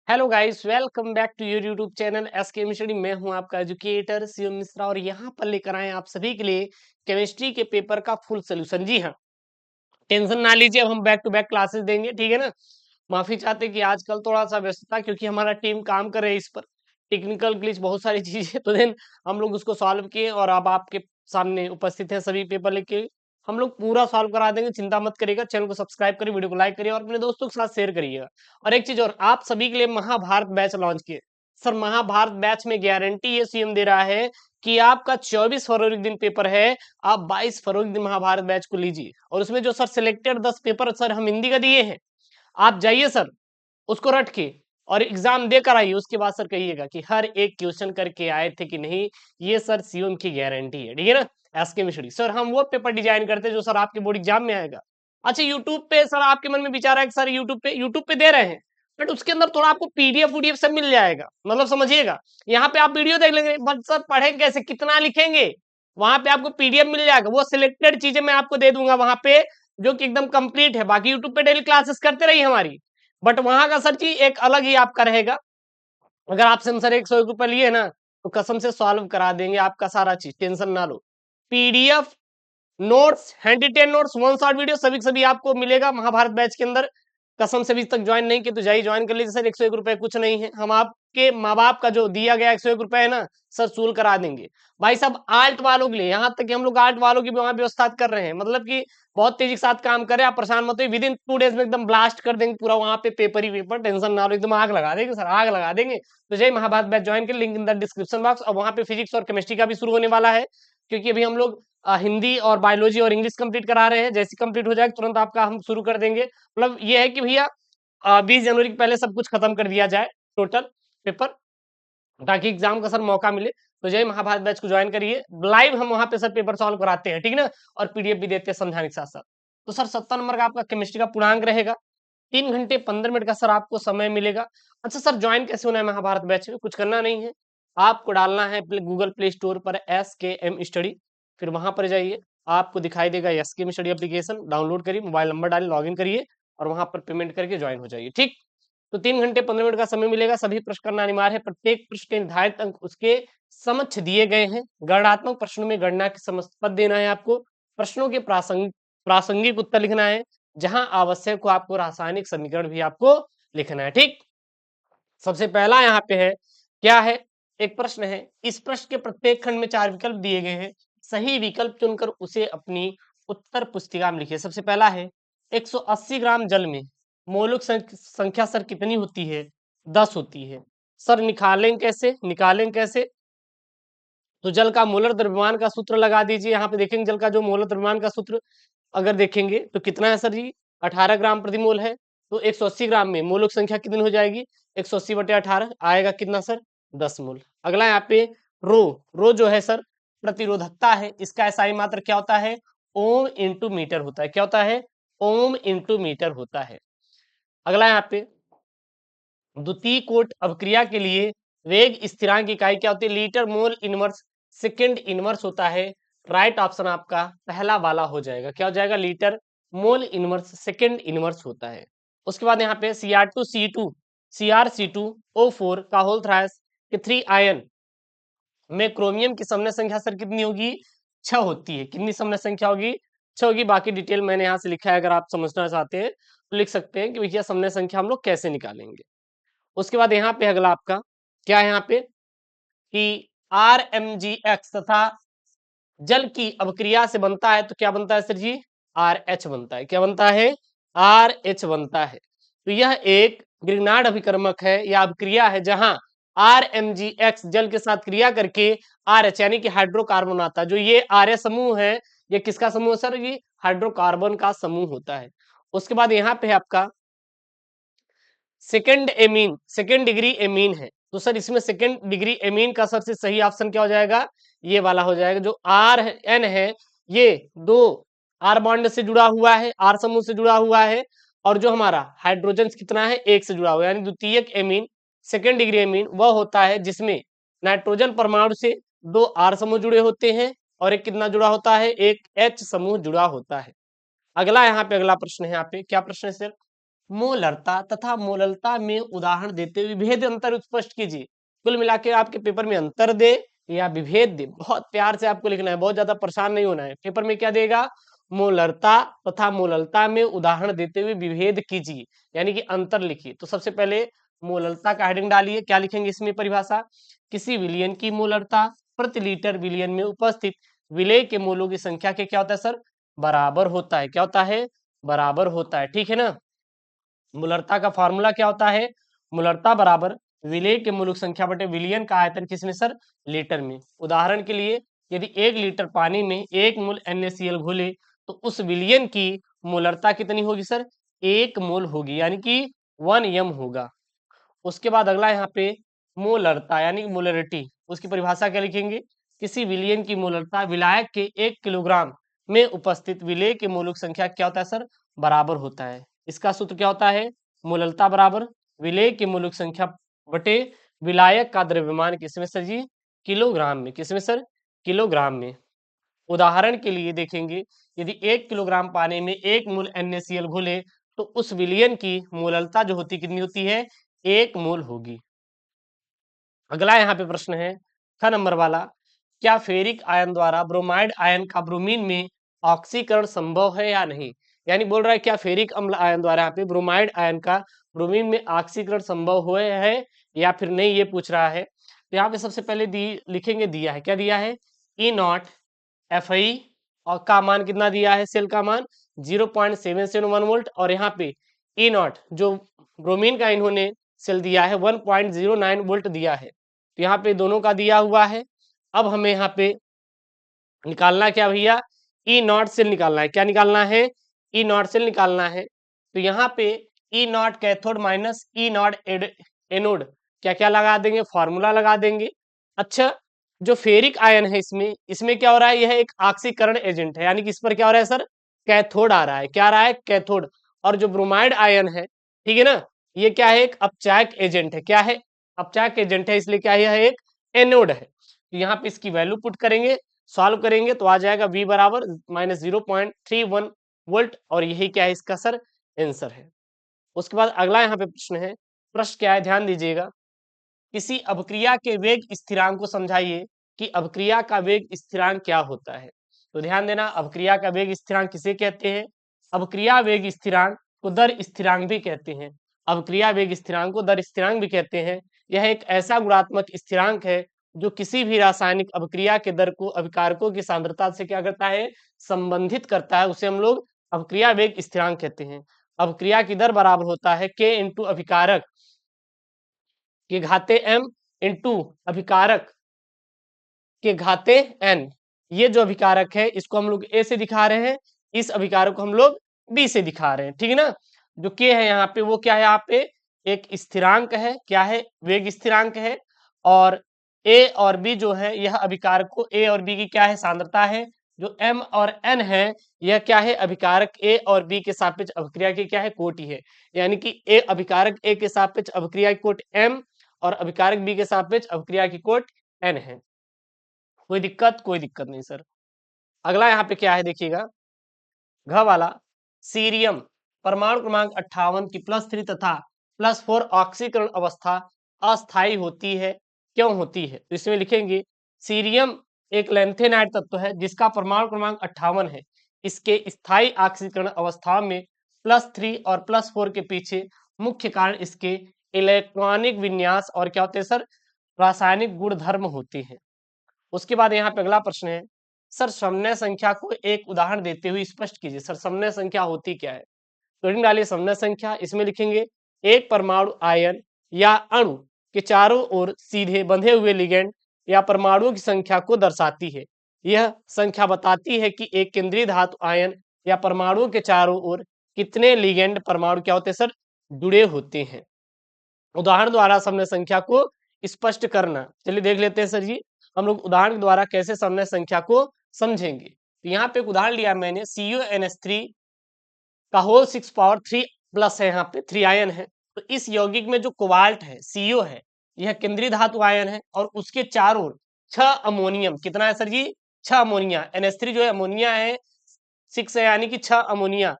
Hello guys, welcome back to your YouTube channel S K Mystery. मैं हूं आपका educator Shivam Mishra और यहां पर लेकर आए आप सभी के लिए केमिस्ट्री के पेपर का फुल सोल्यूशन। जी हां, टेंशन ना लीजिए, अब हम बैक टू बैक क्लासेस देंगे, ठीक है ना। माफी चाहते कि आजकल थोड़ा सा व्यस्तता, क्योंकि हमारा टीम काम कर रही है इस पर। टेक्निकल ग्लिच बहुत सारी चीजें तो देन हम लोग उसको सॉल्व किए और अब आपके सामने उपस्थित है सभी पेपर लेके। हम लोग पूरा सॉल्व करा देंगे, चिंता मत करिएगा। चैनल को सब्सक्राइब करिए, वीडियो को लाइक करिए और अपने दोस्तों के साथ शेयर करिएगा। और एक चीज और, आप सभी के लिए महाभारत बैच लॉन्च किए। सर, महाभारत बैच में गारंटी ये सीएम दे रहा है कि आपका 24 फरवरी के दिन पेपर है, आप 22 फरवरी के दिन महाभारत बैच को लीजिए। और उसमें जो सर सिलेक्टेड 10 पेपर सर हम हिंदी का दिए हैं, आप जाइए सर उसको रट के और एग्जाम देकर आइए। उसके बाद सर कहिएगा कि हर एक क्वेश्चन करके आए थे कि नहीं। ये सर सीएम की गारंटी है, ठीक है ना। एस के मिश्री सर, हम वो पेपर डिजाइन करते हैं जो सर आपके बोर्ड एग्जाम में आएगा। अच्छा, यूट्यूब पे सर आपके मन में विचार है कि सर यूट्यूब पे दे रहे हैं, बट उसके अंदर थोड़ा आपको पीडीएफ वूडीएफ सब मिल जाएगा, मतलब समझिएगा। यहाँ पे आप वीडियो देख लेंगे, बट सर पढ़ें कैसे, कितना लिखेंगे। वहां पे आपको पीडीएफ मिल जाएगा, वो सिलेक्टेड चीजें मैं आपको दे दूंगा वहां पे, जो कि एकदम कंप्लीट है। बाकी यूट्यूब पे डेली क्लासेस करते रहिए हमारी, बट वहां का सर जी एक अलग ही आपका रहेगा। अगर आपसे हम सर 101 रुपए लिए ना, तो कसम से सॉल्व करा देंगे आपका सारा चीज, टेंशन ना लो। PDF, notes, handwritten notes, one shot video सभी सभी आपको मिलेगा महाभारत बैच के अंदर। कसम से अभी तक ज्वाइन नहीं किए तो जाइए ज्वाइन कर लीजिए सर। 101 रुपए कुछ नहीं है, हम आपके माँ बाप का जो दिया गया 101 रुपए है ना सर, सूल करा देंगे। भाई साहब, आर्ट वालों के लिए, यहाँ तक कि हम लोग आर्ट वालों की भी वहां व्यवस्था कर रहे हैं, मतलब कि बहुत तेजी के साथ काम कर रहे हैं। आप परेशान मत होइए, विद इन 2 डेज में एकदम ब्लास्ट कर देंगे पूरा वहां पे पेपर ही पेपर, टेंशन ना लो, एकदम आग लगा देंगे सर, आग लगा देंगे। तो जय महाभारत बैच ज्वाइन कर, link in the description box. और वहां पे फिजिक्स और केमिस्ट्री का भी शुरू होने वाला है, क्योंकि अभी हम लोग हिंदी और बायोलॉजी और इंग्लिश कंप्लीट करा रहे हैं। जैसे कंप्लीट हो जाएगा तुरंत आपका हम शुरू कर देंगे। मतलब ये है कि भैया 20 जनवरी के पहले सब कुछ खत्म कर दिया जाए टोटल पेपर, ताकि एग्जाम का सर मौका मिले। तो जय महाभारत बैच को ज्वाइन करिए, लाइव हम वहां पे सर पेपर सॉल्व कराते हैं, ठीक है ना। और पीडीएफ भी देते हैं समझाने के साथ साथ। तो सर 70 नंबर का आपका केमिस्ट्री का पूर्णांक रहेगा। 3 घंटे 15 मिनट का सर आपको समय मिलेगा। अच्छा सर, ज्वाइन कैसे होना है महाभारत बैच में? कुछ करना नहीं है, आपको डालना है गूगल प्ले स्टोर पर SKM स्टडी। फिर वहां पर जाइए, आपको दिखाई देगा SKM स्टडी एप्लीकेशन, डाउनलोड करिए, मोबाइल नंबर डालिए, लॉगिन करिए और वहां पर पेमेंट करके ज्वाइन हो जाइए, ठीक। तो 3 घंटे 15 मिनट का समय मिलेगा। सभी प्रश्न करना अनिवार्य है। प्रत्येक प्रश्न के निर्धारित अंक उसके समक्ष दिए गए हैं। गणनात्मक प्रश्नों में गणना के समस्त पद देना है आपको। प्रश्नों के प्रासंगिक उत्तर लिखना है। जहां आवश्यक हो आपको रासायनिक समीकरण भी आपको लिखना है, ठीक। सबसे पहला यहाँ पे है, क्या है, एक प्रश्न है। इस प्रश्न के प्रत्येक खंड में 4 विकल्प दिए गए हैं। सही विकल्प चुनकर उसे अपनी उत्तर पुस्तिका में लिखिए। सबसे पहला है, 180 ग्राम जल में मोलक संख्या सर कितनी होती है? 10 होती है। सर निकालें कैसे? तो जल का मोलर द्रव्यमान का सूत्र लगा दीजिए। यहाँ पे देखेंगे जल का जो मोलर द्रव्यमान का सूत्र अगर देखेंगे तो कितना है सर जी? 18 ग्राम प्रति मोल है। तो 180 ग्राम में मोलक संख्या कितनी हो जाएगी? 180/18 आएगा कितना सर? 10 मोल। अगला यहाँ पे रो, रो जो है सर प्रतिरोधकता है। इसका SI मात्र क्या होता है? ओम इंटू मीटर होता है। क्या होता है? ओम इंटू मीटर होता है। अगला यहाँ पे द्वितीय कोट अभिक्रिया के लिए वेग स्थिरांक की इकाई क्या होती है? Litre mole inverse second inverse होता है। राइट ऑप्शन आपका पहला वाला हो जाएगा। क्या हो जाएगा? Litre mole inverse second inverse होता है। उसके बाद यहाँ पे Cr2C2 का होल थ्राइस के 3 आयन में क्रोमियम की समन्वय संख्या सर कितनी होगी? 6 होती है। कितनी समन्वय संख्या होगी? 6 होगी। बाकी डिटेल मैंने यहाँ से लिखा है, अगर आप समझना चाहते हैं तो लिख सकते हैं कि भैया समन्वय संख्या हम लोग कैसे निकालेंगे। उसके बाद यहाँ पे अगला आपका क्या है, यहाँ पे कि RMgX तथा जल की अभिक्रिया से बनता है, तो क्या बनता है सर जी? RH बनता है। क्या बनता है? RH बनता है। तो यह एक ग्रिग्नार्ड अभिकर्मक है या अभिक्रिया है, जहां RMgX जल के साथ क्रिया करके RH यानी कि हाइड्रोकार्बन आता है। जो ये RH समूह है, ये किसका समूह है सर? ये हाइड्रोकार्बन का समूह होता है। उसके बाद यहाँ पे है आपका सेकेंड डिग्री एमीन है। तो सर इसमें सेकेंड डिग्री एमीन का सबसे सही ऑप्शन क्या हो जाएगा? ये वाला हो जाएगा। जो RN है, ये 2 R बॉन्ड से जुड़ा हुआ है, R समूह से जुड़ा हुआ है। और जो हमारा हाइड्रोजन कितना है? 1 से जुड़ा हुआ है। यानी द्वितीयक एमीन, सेकेंड डिग्री एमीन वह होता है जिसमें नाइट्रोजन परमाणु से 2 R समूह जुड़े होते हैं और एक कितना जुड़ा होता है? एक H समूह जुड़ा होता है। अगला यहाँ पे अगला प्रश्न है, यहाँ पे क्या प्रश्न है सर? मोलरता तथा मोललता में उदाहरण देते हुए विभेद अंतर स्पष्ट कीजिए। कुल मिला के आपके पेपर में अंतर दे या विभेद दे, बहुत प्यार से आपको लिखना है, बहुत ज्यादा परेशान नहीं होना है। पेपर में क्या देगा, मोलरता तथा मोललता में उदाहरण देते हुए विभेद कीजिए, यानी कि अंतर लिखिए। तो सबसे पहले मोललता का हेडिंग डालिए, क्या लिखेंगे इसमें परिभाषा, किसी विलयन की मोलरता प्रति लीटर विलयन में उपस्थित विलेय के मोलों की संख्या के क्या होता है सर, बराबर होता है। क्या होता है, बराबर होता है, ठीक है ना। मोलरता का फॉर्मूला क्या होता है, मोलरता बराबर विलेय के मोल संख्या बटे विलयन का आयतन किसमें सर, लीटर में। उदाहरण के लिए यदि 1 लीटर पानी में 1 मोल NaCl घोले तो उस विलयन की मोलरता कितनी होगी सर, 1 मोल होगी, यानी कि 1 m होगा। उसके बाद अगला यहाँ पे मोलरता यानी कि मोलरिटी, उसकी परिभाषा क्या लिखेंगे, किसी विलयन की मोलरता विलायक के 1 किलोग्राम में उपस्थित विलेय के मोलों की संख्या क्या होता है सर, बराबर होता है। इसका सूत्र क्या होता है, मोललता बराबर विलेय के मोलों की संख्या बटे विलायक का द्रव्यमान किसमें सर जी, किलोग्राम में। किसमें सर, किलोग्राम में। उदाहरण के लिए देखेंगे, यदि 1 किलोग्राम पानी में 1 मोल NaCl घोले तो उस विलयन की मोललता जो होती कितनी होती है, 1 मोल होगी। अगला यहाँ पे प्रश्न है 6 नंबर वाला, क्या फेरिक आयन द्वारा ब्रोमाइड आयन का ब्रोमीन में ऑक्सीकरण संभव है या नहीं। यानी बोल रहा है क्या फेरिक अम्ल आयन द्वारा यहाँ पे ब्रोमाइड आयन का ब्रोमीन में ऑक्सीकरण संभव हुए है या फिर नहीं, ये पूछ रहा है। तो यहाँ पे सबसे पहले लिखेंगे, दिया है, क्या दिया है, E0 Fe और का मान कितना दिया है, सेल का मान 0.771 वोल्ट, और यहाँ पे E0 जो ब्रोमीन का इन्होंने सेल दिया है 1.09 वोल्ट दिया है। तो यहाँ पे दोनों का दिया हुआ है। अब हमें यहाँ पे निकालना क्या भैया, E0 सेल निकालना है। क्या निकालना है, E0 सेल निकालना है। तो यहाँ पे E0 cathode minus E0 anode, क्या क्या लगा देंगे, फॉर्मूला लगा देंगे। अच्छा, जो फेरिक आयन है इसमें इसमें क्या हो रहा है, यह एक ऑक्सीकरण एजेंट है, यानी कि इस पर क्या हो रहा है सर, कैथोड आ रहा है। क्या आ रहा है, कैथोड। और जो ब्रोमाइड आयन है, ठीक है ना, ये क्या है, एक अपचायक एजेंट है। क्या है, अपचायक एजेंट है, इसलिए क्या है, यह एक एनोड है। तो यहाँ पे इसकी वैल्यू पुट करेंगे, सॉल्व करेंगे तो आ जाएगा V बराबर -0.31 वोल्ट, और यही क्या है इसका सर आंसर है। उसके बाद अगला यहाँ पे प्रश्न है, प्रश्न क्या है ध्यान दीजिएगा, किसी अभिक्रिया के वेग स्थिरांक को समझाइए कि अभिक्रिया का वेग स्थिरांक क्या होता है। तो ध्यान देना, अभिक्रिया का वेग स्थिरांक किसे कहते हैं, अभिक्रिया वेग स्थिरांक को दर स्थिरांक भी कहते हैं। अभिक्रिया वेग स्थिरांक को दर स्थिरांक भी कहते हैं। यह एक ऐसा गुणात्मक स्थिरांक है जो किसी भी रासायनिक अभिक्रिया के दर को अभिकारकों की सांद्रता से क्या करता है, संबंधित करता है। उसे हम लोग अभिक्रिया वेग स्थिरांक कहते हैं। अभिक्रिया की दर बराबर होता है K इंटू अभिकारक के घाते m इंटू अभिकारक के घाते n। ये जो अभिकारक है इसको हम लोग A से दिखा रहे हैं, इस अभिकारक को हम लोग B से दिखा रहे हैं, ठीक है ना। जो K है यहाँ पे वो क्या है, यहाँ पे एक स्थिरांक है, क्या है, वेग स्थिरांक है। और A और B जो है यह अभिकारक को A और B की क्या है, सांद्रता है। जो M और N है यह क्या है, अभिकारक A और B के सापेक्ष अभिक्रिया की क्या है, कोटि है। यानी कि A अभिकारक A के सापेक्ष अभिक्रिया की कोटि M और अभिकारक B के सापेक्ष अभिक्रिया की कोटि N है। कोई दिक्कत, कोई दिक्कत नहीं सर। अगला यहाँ पे क्या है देखिएगा, घ वाला, सीरियम परमाणु क्रमांक 58 की +3 तथा +4 ऑक्सीकरण अवस्था अस्थायी होती है, क्यों होती है। तो इसमें लिखेंगे, सीरियम एक लैंथेनाइड तत्व है जिसका परमाणु क्रमांक 58 है। इसके स्थायी ऑक्सीकरण अवस्था में +3 और +4 के पीछे मुख्य कारण इसके इलेक्ट्रॉनिक विन्यास और क्या होते हैं सर, रासायनिक गुणधर्म होते हैं। उसके बाद यहाँ पे अगला प्रश्न है, सर समन्वय संख्या को एक उदाहरण देते हुए स्पष्ट कीजिए। सर समन्वय संख्या होती क्या है, तो डालिए समन्वय संख्या। इसमें लिखेंगे, एक परमाणु आयन या अणु के चारों ओर सीधे बंधे हुए लिगेंड या परमाणुओं की संख्या को दर्शाती है। यह संख्या बताती है कि एक केंद्रीय धातु आयन या परमाणुओं के चारों ओर कितने लिगेंड परमाणु क्या होते हैं सर, जुड़े होते हैं। उदाहरण द्वारा समन्वय संख्या को स्पष्ट करना। चलिए देख लेते हैं सर जी, हम लोग उदाहरण के द्वारा कैसे समन्वय संख्या को समझेंगे। तो यहाँ पे एक उदाहरण लिया मैंने, CuNH3 का होल 6 पावर 3 प्लस है, यहाँ पे 3 आयन है। तो इस यौगिक में जो कोबाल्ट है, CO है, यह केंद्रीय धातु आयन है, और उसके चारों ओर 6 अमोनियम, कितना है सर जी, 6 अमोनिया। NH3 जो है अमोनिया है, 6 है, यानी कि 6 अमोनिया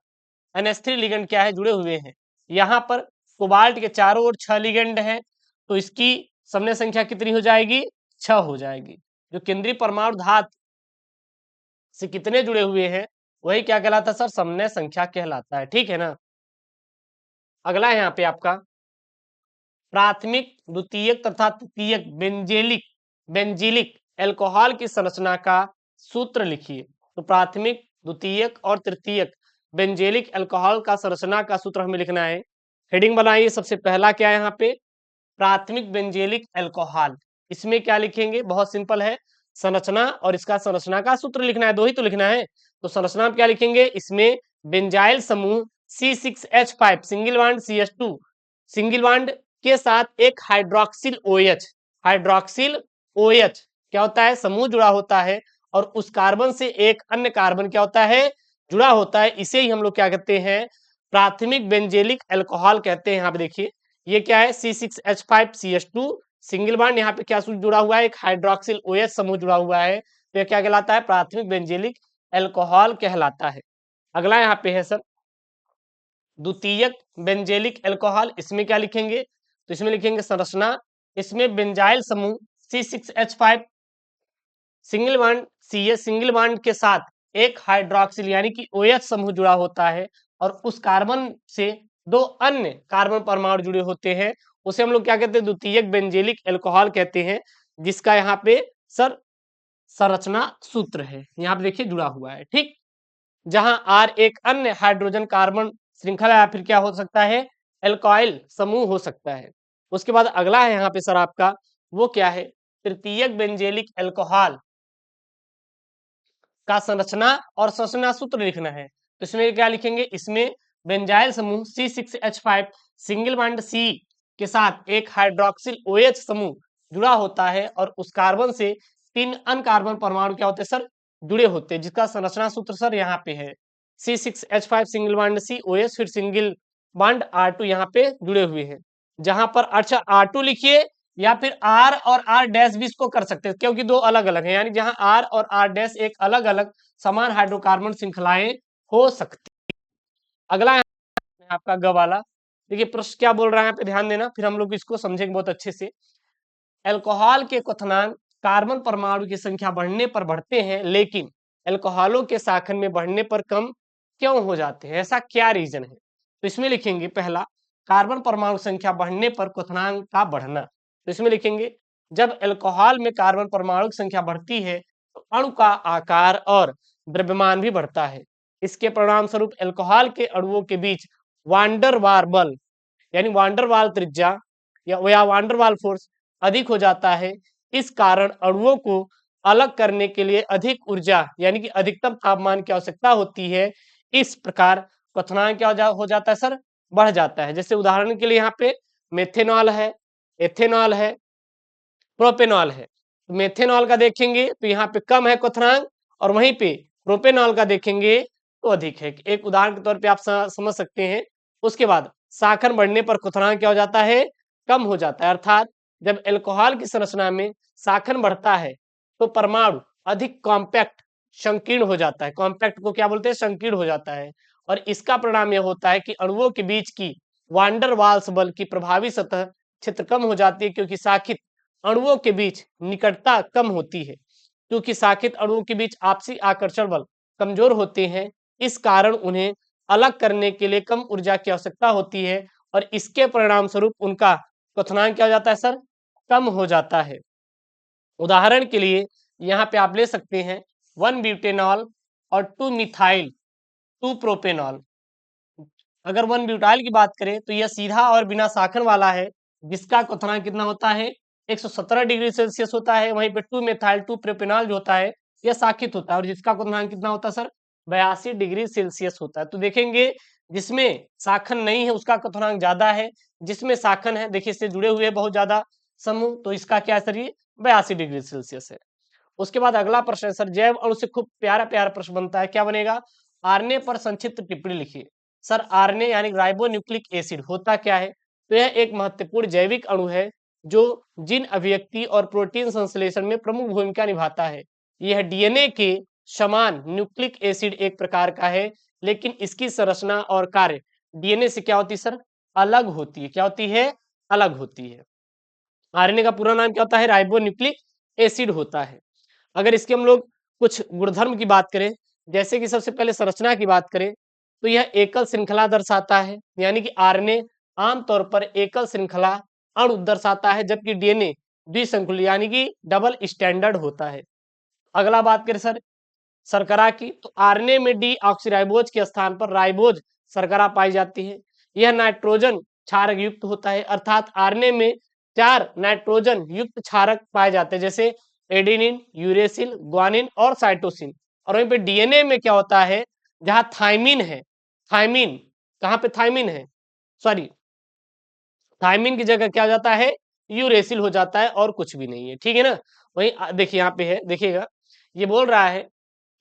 NH3 लिगेंड क्या है, जुड़े हुए हैं। यहाँ पर कोबाल्ट के चारों ओर 6 लिगेंड है, तो इसकी समन्वय संख्या कितनी हो जाएगी? 6 हो जाएगी। जो केंद्रीय परमाणु धातु से कितने जुड़े हुए हैं वही क्या कहलाता है सर? समन्वय संख्या कहलाता है। ठीक है ना। अगला है यहाँ पे आपका प्राथमिक, द्वितीयक तथा तृतीयक बेंजीलिक एल्कोहल की संरचना का सूत्र लिखिए। तो प्राथमिक, द्वितीयक और तृतीयक बेंजेलिक एल्कोहल का संरचना का सूत्र हमें लिखना है। हेडिंग बनाइए। सबसे पहला क्या है यहाँ पे? प्राथमिक बेंजेलिक एल्कोहल। इसमें क्या लिखेंगे? बहुत सिंपल है, संरचना और इसका संरचना का सूत्र लिखना है, दो ही तो लिखना है। तो संरचना में क्या लिखेंगे? इसमें बेंजाइल समूह C6H5 single bond CH2 single bond के साथ एक हाइड्रोक्सिल OH क्या होता है? समूह जुड़ा होता है और उस कार्बन से एक अन्य कार्बन क्या होता है? जुड़ा होता है। इसे ही हम लोग क्या कहते हैं? प्राथमिक बेंजेलिक एल्कोहल कहते हैं। यहाँ पे देखिए ये क्या है? C6H5CH2 सिंगल बॉन्ड, यहाँ पे क्या जुड़ा हुआ है? एक हाइड्रोक्सिल OH समूह जुड़ा हुआ है। तो क्या कहलाता है? प्राथमिक बेंजेलिक एल्कोहल कहलाता है। अगला यहाँ पे है सर द्वितीयक बेंजेलिक एल्कोहल। इसमें क्या लिखेंगे? तो इसमें लिखेंगे संरचना। इसमें बेंजाइल समूह C6H5 single bond CH single bond के साथ एक हाइड्रोक्सिल यानी कि OH समूह जुड़ा होता है और उस कार्बन से दो अन्य कार्बन परमाणु जुड़े होते हैं। उसे हम लोग क्या कहते हैं? द्वितीयक बेंजेलिक एल्कोहल कहते हैं, जिसका यहाँ पे सर संरचना सूत्र है, यहाँ पे देखिए जुड़ा हुआ है। ठीक, जहां R एक अन्य हाइड्रोजन कार्बन श्रृंखला या फिर क्या हो सकता है? एल्काइल समूह हो सकता है। उसके बाद अगला है यहाँ पे सर आपका वो क्या है? तृतीयक बेंजेलिक एल्कोहल का संरचना और संरचना सूत्र लिखना है। तो इसमें क्या लिखेंगे? इसमें बेंजाइल समूह C6H5 सिंगल बॉन्ड C के साथ एक हाइड्रोक्सिल OH समूह जुड़ा होता है और उस कार्बन से 3 अन्य कार्बन परमाणु क्या होते हैं सर? जुड़े होते हैं, जिसका संरचना सूत्र सर यहाँ पे है C6H5 single bond C OH फिर सिंगल बॉन्ड R2 यहाँ पे जुड़े हुए हैं। जहां पर अच्छा R2 लिखिए या फिर R और R डैश भी इसको कर सकते हैं, क्योंकि दो अलग अलग है, यानी जहां R और R डैश एक अलग अलग समान हाइड्रोकार्बन श्रृंखलाएं हो सकती। अगला है आपका ग वाला। देखिए प्रश्न क्या बोल रहा है, यहाँ पे ध्यान देना, फिर हम लोग इसको समझेंगे बहुत अच्छे से। एल्कोहल के क्वथनांक कार्बन परमाणु की संख्या बढ़ने पर बढ़ते हैं, लेकिन एल्कोहलों के शाखन में बढ़ने पर कम क्यों हो जाते हैं? ऐसा क्या रीजन है? तो इसमें लिखेंगे पहला, कार्बन परमाणु संख्या बढ़ने पर क्वथनांक का बढ़ना। तो इसमें लिखेंगे जब एल्कोहल में कार्बन परमाणु की संख्या बढ़ती है तो अणु का आकार और द्रव्यमान भी बढ़ता है। इसके परिणाम स्वरूप एल्कोहल के अणुओं के बीच वांडरवाल बल यानी वांडरवाल त्रिज्या या वांडरवाल फोर्स अधिक हो जाता है। इस कारण अणुओं को अलग करने के लिए अधिक ऊर्जा यानी कि अधिकतम तापमान की आवश्यकता होती है। इस प्रकार क्वथनांक क्या हो जाता है सर? बढ़ जाता है। जैसे उदाहरण के लिए यहाँ पे मेथेनॉल है, एथेनॉल है, प्रोपेनॉल है। तो मेथेनॉल का देखेंगे तो यहाँ पे कम है क्वथनांक और वहीं पे प्रोपेनॉल का देखेंगे तो अधिक है। एक उदाहरण के तौर पे आप समझ सकते हैं। उसके बाद शाखन बढ़ने पर क्वथनांक क्या हो जाता है? कम हो जाता है। अर्थात जब एल्कोहल की संरचना में शाखन बढ़ता है तो परमाणु अधिक कॉम्पैक्ट संकीर्ण हो जाता है। कॉम्पैक्ट को क्या बोलते हैं? संकीर्ण हो जाता है। और इसका परिणाम यह होता है कि अणुओं के बीच की वांडर वाल्स बल की प्रभावी सतह क्षेत्र कम हो जाती है, क्योंकि शाखित अणुओं के बीच निकटता कम होती है। क्योंकि शाखित अणुओं के बीच आपसी आकर्षण बल कमजोर होते हैं, इस कारण उन्हें अलग करने के लिए कम ऊर्जा की आवश्यकता होती है और इसके परिणाम स्वरूप उनका क्वथनांक क्या हो जाता है सर? कम हो जाता है। उदाहरण के लिए यहाँ पे आप ले सकते हैं 1 ब्यूटेनॉल और 2 मिथाइल 2 प्रोपेनॉल। अगर 1 ब्यूटाइल की बात करें तो यह सीधा और बिना शाखन वाला है, जिसका क्वथनांक कितना होता है? 117 डिग्री सेल्सियस होता है। वहीं पे 2 मेथाइल 2 प्रोपेनॉल जो होता है यह शाखित होता है और जिसका क्वथनांक कितना होता है सर? 82 डिग्री सेल्सियस होता है। तो देखेंगे जिसमें शाखन नहीं है उसका क्वथनांक ज्यादा है, जिसमें शाखन है देखिए इससे जुड़े हुए हैं बहुत ज्यादा समूह, तो इसका क्या सर? ये 82 डिग्री सेल्सियस है। उसके बाद अगला प्रश्न है सर, जैव अणु से खूब प्यारा प्यारा प्रश्न बनता है, क्या बनेगा? आरएनए पर संक्षिप्त टिप्पणी लिखिए। सर आरएनए यानी राइबोन्यूक्लिक एसिड होता क्या है? तो यह एक महत्वपूर्ण जैविक अणु है जो जीन अभिव्यक्ति और प्रोटीन संश्लेषण में प्रमुख भूमिका निभाता है। यह डीएनए के समान न्यूक्लिक एसिड एक प्रकार का है, लेकिन इसकी संरचना और कार्य डीएनए से क्या होती है सर? अलग होती है। क्या होती है? अलग होती है। आरएनए का पूरा नाम क्या होता है? राइबो न्यूक्लिक एसिड होता है। अगर इसके हम लोग कुछ गुणधर्म की बात करें, जैसे कि सबसे पहले संरचना की बात करें, तो यह एकल श्रृंखला दर्शाता है, यानी कि आरएनए आमतौर पर एकल श्रृंखला अणु दर्शाता है, जबकि डीएनए द्विसंकुल यानी कि डबल स्टैंडर्ड होता है। अगला बात करें सर शर्करा की, तो आरएनए में डी ऑक्सीराइबोज के स्थान पर राइबोज शर्करा पाई जाती है। यह नाइट्रोजन क्षारक युक्त होता है, अर्थात आरएनए में 4 नाइट्रोजन युक्त क्षारक पाए जाते हैं, जैसे एडेनिन, यूरेसिल, ग्वानिन और साइटोसिन। और वहीं पे डीएनए में क्या होता है, जहां थाइमिन है, थाइमिन कहां पे थाइमिन है, सॉरी थाइमिन की जगह क्या हो जाता है, यूरेसिल हो जाता है, और कुछ भी नहीं है। ठीक है ना। वही देखिए यहाँ पे है, देखिएगा ये बोल रहा है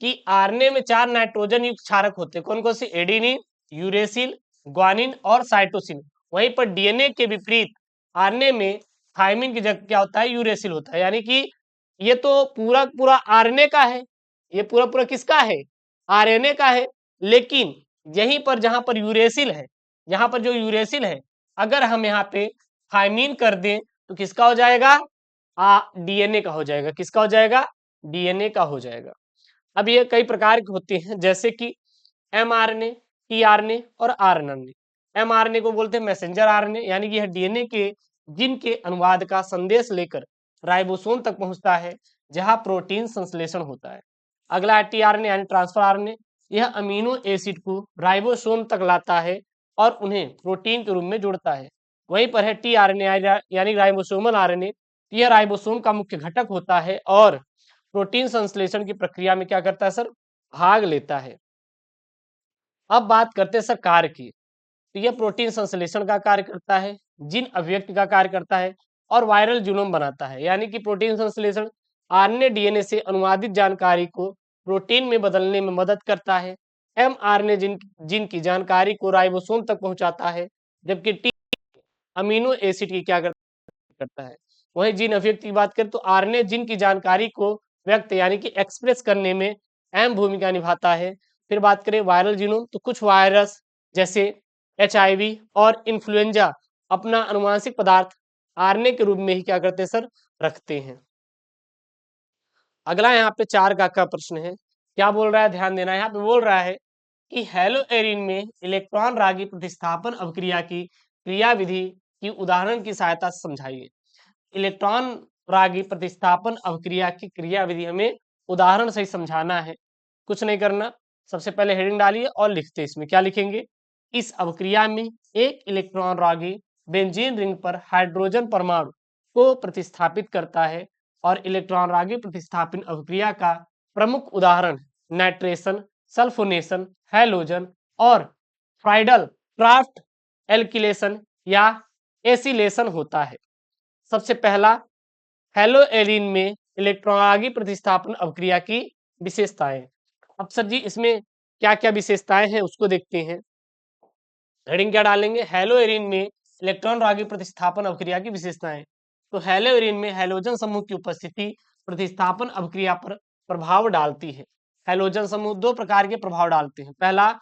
कि आरएनए में 4 नाइट्रोजन युक्त क्षारक होते हैं। कौन कौन से? एडेनिन, यूरेसिल, ग्वानिन और साइटोसिन। वहीं पर डीएनए के विपरीत आरएनए में थाइमिन की जगह क्या होता है, यूरेसिल होता है। यानी कि ये तो पूरा पूरा आरएनए का है, ये पूरा पूरा किसका है, आरएनए का है। लेकिन यहीं पर जहां पर यूरेसिल है, यहाँ पर जो यूरेसिल है, अगर हम यहाँ पे थाइमिन कर दें तो किसका हो जाएगा, डीएनए का हो जाएगा। किसका हो जाएगा? डीएनए का हो जाएगा। अब ये कई प्रकार के होते हैं, जैसे कि एमआरएनए, टीआरएनए और आरएनए। एमआरएनए को बोलते हैं मैसेंजर आरएनए, यानी कि यह डीएनए के जिन के अनुवाद का संदेश लेकर राइबोसोम तक पहुंचता है, जहां प्रोटीन संश्लेषण होता है। अगला है टीआरएनए यानी ट्रांसफर आरएनए, यह अमीनो एसिड को राइबोसोम तक लाता है और उन्हें प्रोटीन के रूप में जोड़ता है। वहीं पर है टीआरएनए यानी राइबोसोमल आरएनए, यह राइबोसोम का मुख्य घटक होता है और प्रोटीन संश्लेषण की प्रक्रिया में क्या करता है सर, भाग लेता है। अब बात करते हैं सर कार्य की, तो यह प्रोटीन संश्लेषण का कार्य करता है, जीन अभिव्यक्ति का कार्य करता है और वायरल जीनोम बनाता है। यानी कि प्रोटीन संश्लेषण आरएनए डीएनए से अनुवादित जानकारी को प्रोटीन में बदलने में मदद करता है। एमआरएनए जीन की जानकारी को राइबोसोम तक पहुंचाता है, जबकि टी अमीनो एसिड की क्या करता है। वहीं जीन अभिव्यक्ति की बात करें तो आरएनए जीन की जानकारी को व्यक्त यानी कि एक्सप्रेस करने में अहम भूमिका निभाता है। फिर बात करें वायरल जीनोम, तो कुछ वायरस जैसे एचआईवी और इन्फ्लुएंजा अपना अनुवांशिक पदार्थ आरएनए के रूप में ही क्या करते हैं सर, रखते हैं। अगला यहाँ पे 4 का प्रश्न है, क्या बोल रहा है, ध्यान देना है। यहाँ पे बोल रहा है कि हेलोएरिन में इलेक्ट्रॉन रागी प्रतिस्थापन अभिक्रिया की क्रियाविधि की उदाहरण की सहायता से समझाइए। इलेक्ट्रॉन रागी प्रतिस्थापन अभिक्रिया की क्रियाविधि हमें उदाहरण से ही समझाना है। कुछ नहीं करना, सबसे पहले हेडिंग डालिए और लिखते हैं। इसमें क्या लिखेंगे, इस अभिक्रिया में एक इलेक्ट्रॉन रागी बेंजीन रिंग पर हाइड्रोजन परमाणु को प्रतिस्थापित करता है और इलेक्ट्रॉन रागी प्रतिस्थापन अभिक्रिया का प्रमुख उदाहरण नाइट्रेशन, सल्फोनेशन, हैलोजन और फ्राइडल क्राफ्ट एल्किलेशन या एसिलेशन होता है। सबसे पहला हेलोएरिन में इलेक्ट्रॉन रागी प्रतिस्थापन अभिक्रिया की विशेषताएं। अब सर जी इसमें क्या क्या विशेषताएं हैं उसको देखते हैं। हेडिंग क्या डालेंगे, हेलोएरिन में इलेक्ट्रॉन रागी प्रतिस्थापन अभिक्रिया की विशेषताएं। तो हेलोएरिन में हैलोजन समूह की उपस्थिति प्रतिस्थापन अभिक्रिया पर प्रभाव डालती है। हैलोजन समूह 2 प्रकार के प्रभाव डालते हैं। पहला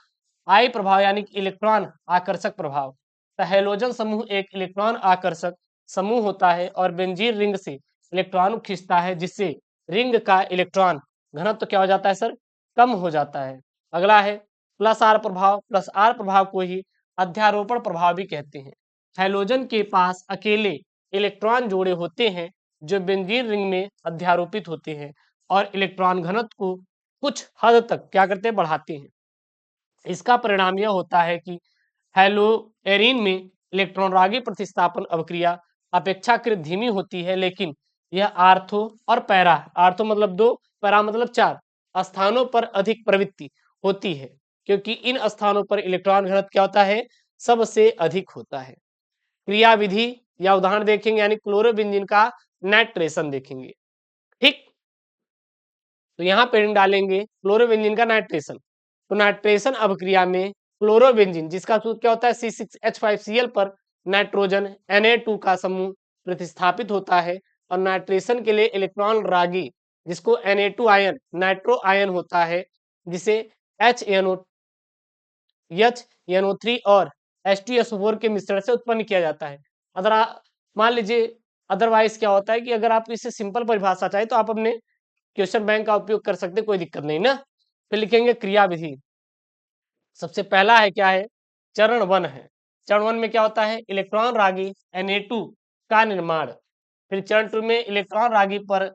आई प्रभाव यानी कि इलेक्ट्रॉन आकर्षक प्रभाव। तो हैलोजन समूह एक इलेक्ट्रॉन आकर्षक समूह होता है और बेंजीन रिंग से इलेक्ट्रॉन खींचता है, जिससे रिंग का इलेक्ट्रॉन घनत्व तो क्या हो जाता है सर, कम हो जाता है। अगला है प्लस आर प्रभाव। प्लस आर प्रभाव को ही अध्यारोपण प्रभाव भी कहते हैं। हैलोजन के पास अकेले इलेक्ट्रॉन जोड़े होते हैं जो बेंजीन रिंग में अध्यारोपित होते हैं और इलेक्ट्रॉन घनत्व को कुछ हद तक क्या करते हैं, बढ़ाते हैं। इसका परिणाम यह होता है कि हेलोएरिन में इलेक्ट्रॉन रागी प्रतिस्थापन अभिक्रिया अपेक्षाकृत धीमी होती है, लेकिन यह आर्थो और पैरा, आर्थो मतलब 2, पैरा मतलब 4 स्थानों पर अधिक प्रवृत्ति होती है, क्योंकि इन स्थानों पर इलेक्ट्रॉन घनत्व क्या होता है, सबसे अधिक होता है। क्रियाविधि या उदाहरण देखेंगे, यानी क्लोरोबेंजीन का नाइट्रेशन देखेंगे। ठीक, तो यहाँ पे डालेंगे क्लोरोबेंजीन का नाइट्रेशन। तो नाइट्रेशन अभिक्रिया में क्लोरोबेंजीन जिसका सूत्र क्या होता है C6H5Cl पर नाइट्रोजन Na2 का समूह प्रतिस्थापित होता है और नाइट्रेशन के लिए इलेक्ट्रॉन रागी जिसको Na2 आयन नाइट्रो आयन होता है, जिसे HNO3 और H2SO4 के मिश्रण से उत्पन्न किया जाता है। अगर मान लीजिए अदरवाइज क्या होता है कि अगर आप इसे सिंपल परिभाषा चाहे तो आप अपने क्वेश्चन बैंक का उपयोग कर सकते, कोई दिक्कत नहीं ना। फिर लिखेंगे क्रियाविधि। सबसे पहला है क्या है, चरण 1 है। चरण 1 में क्या होता है, इलेक्ट्रॉन रागी Na2 का निर्माण। फिर चरण 2 में इलेक्ट्रॉन रागी पर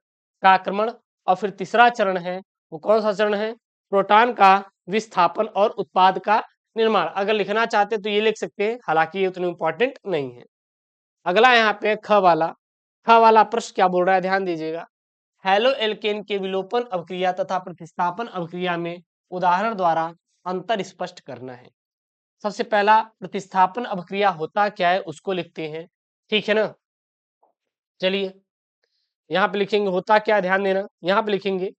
का आक्रमण। और फिर तीसरा चरण है, वो कौन सा चरण है, प्रोटॉन का विस्थापन और उत्पाद का निर्माण। अगर लिखना चाहते तो ये लिख सकते हैं, हालांकि ये उतना इंपॉर्टेंट नहीं है। अगला यहाँ पे ख वाला प्रश्न क्या बोल रहा है, ध्यान दीजिएगा। हैलो एल्केन के विलोपन अभिक्रिया तथा प्रतिस्थापन अभिक्रिया में उदाहरण द्वारा अंतर स्पष्ट करना है। सबसे पहला प्रतिस्थापन अभिक्रिया होता क्या है उसको लिखते हैं, ठीक है ना। चलिए यहाँ पे लिखेंगे होता क्या, ध्यान देना। यहाँ पे लिखेंगे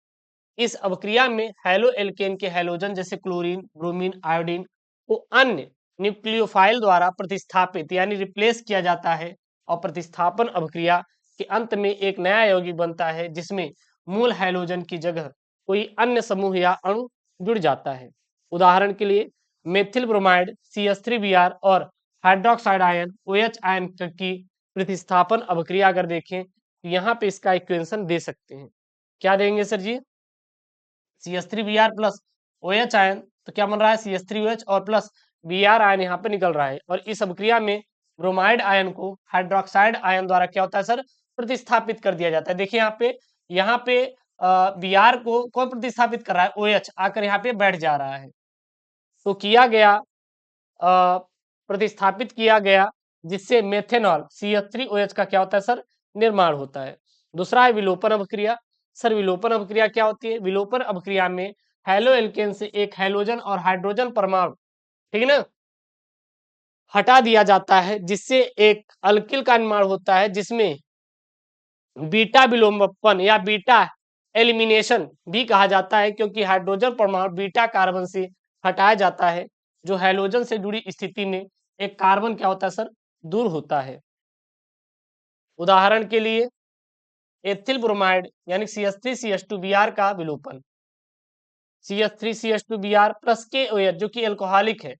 इस अभिक्रिया में हैलो एल्केन के हैलोजन जैसे क्लोरीन, ब्रोमीन, आयोडीन को अन्य न्यूक्लियोफाइल द्वारा प्रतिस्थापित यानी रिप्लेस किया जाता है। और प्रतिस्थापन अभिक्रिया के अंत में एक नया यौगिक बनता है जिसमें मूल हैलोजन की जगह कोई अन्य समूह या अणु जुड़ जाता है। उदाहरण के लिए मेथिल ब्रोमाइड CH3Br और हाइड्रोक्साइड आयन OH आयन की प्रतिस्थापन अभिक्रिया अगर देखें तो यहाँ पे इसका इक्वेशन दे सकते हैं। क्या देंगे सर जी, CH3Br प्लस OH आयन, तो क्या बन रहा है CH3OH और प्लस Br आयन यहाँ पे निकल रहा है। और इस अभिक्रिया में ब्रोमाइड आयन को हाइड्रोक्साइड आयन द्वारा क्या होता है सर, प्रतिस्थापित कर दिया जाता है। देखिए यहाँ पे Br को कौन प्रतिस्थापित कर रहा है, OH आकर यहाँ पे बैठ जा रहा है। तो किया गया प्रतिस्थापित किया गया जिससे मेथेनॉल CH3OH का क्या होता है सर, निर्माण होता है। दूसरा है विलोपन अभिक्रिया। सर विलोपन अभिक्रिया क्या होती है, विलोपन अभिक्रिया में हैलो एल्केन से एक हैलोजन और हाइड्रोजन परमाणु, ठीक है ना, हटा दिया जाता है जिससे एक अल्किल का निर्माण होता है जिसमें बीटा विलोपन या बीटा एलिमिनेशन भी कहा जाता है, क्योंकि हाइड्रोजन परमाणु बीटा कार्बन से हटाया जाता है जो हैलोजन से जुड़ी स्थिति में एक कार्बन क्या होता है सर, दूर होता है। उदाहरण के लिए एथिल ब्रोमाइड यानी CH3CH2Br का विलोपन, CH3CH2Br प्लस KOH जो कि एल्कोहलिक है,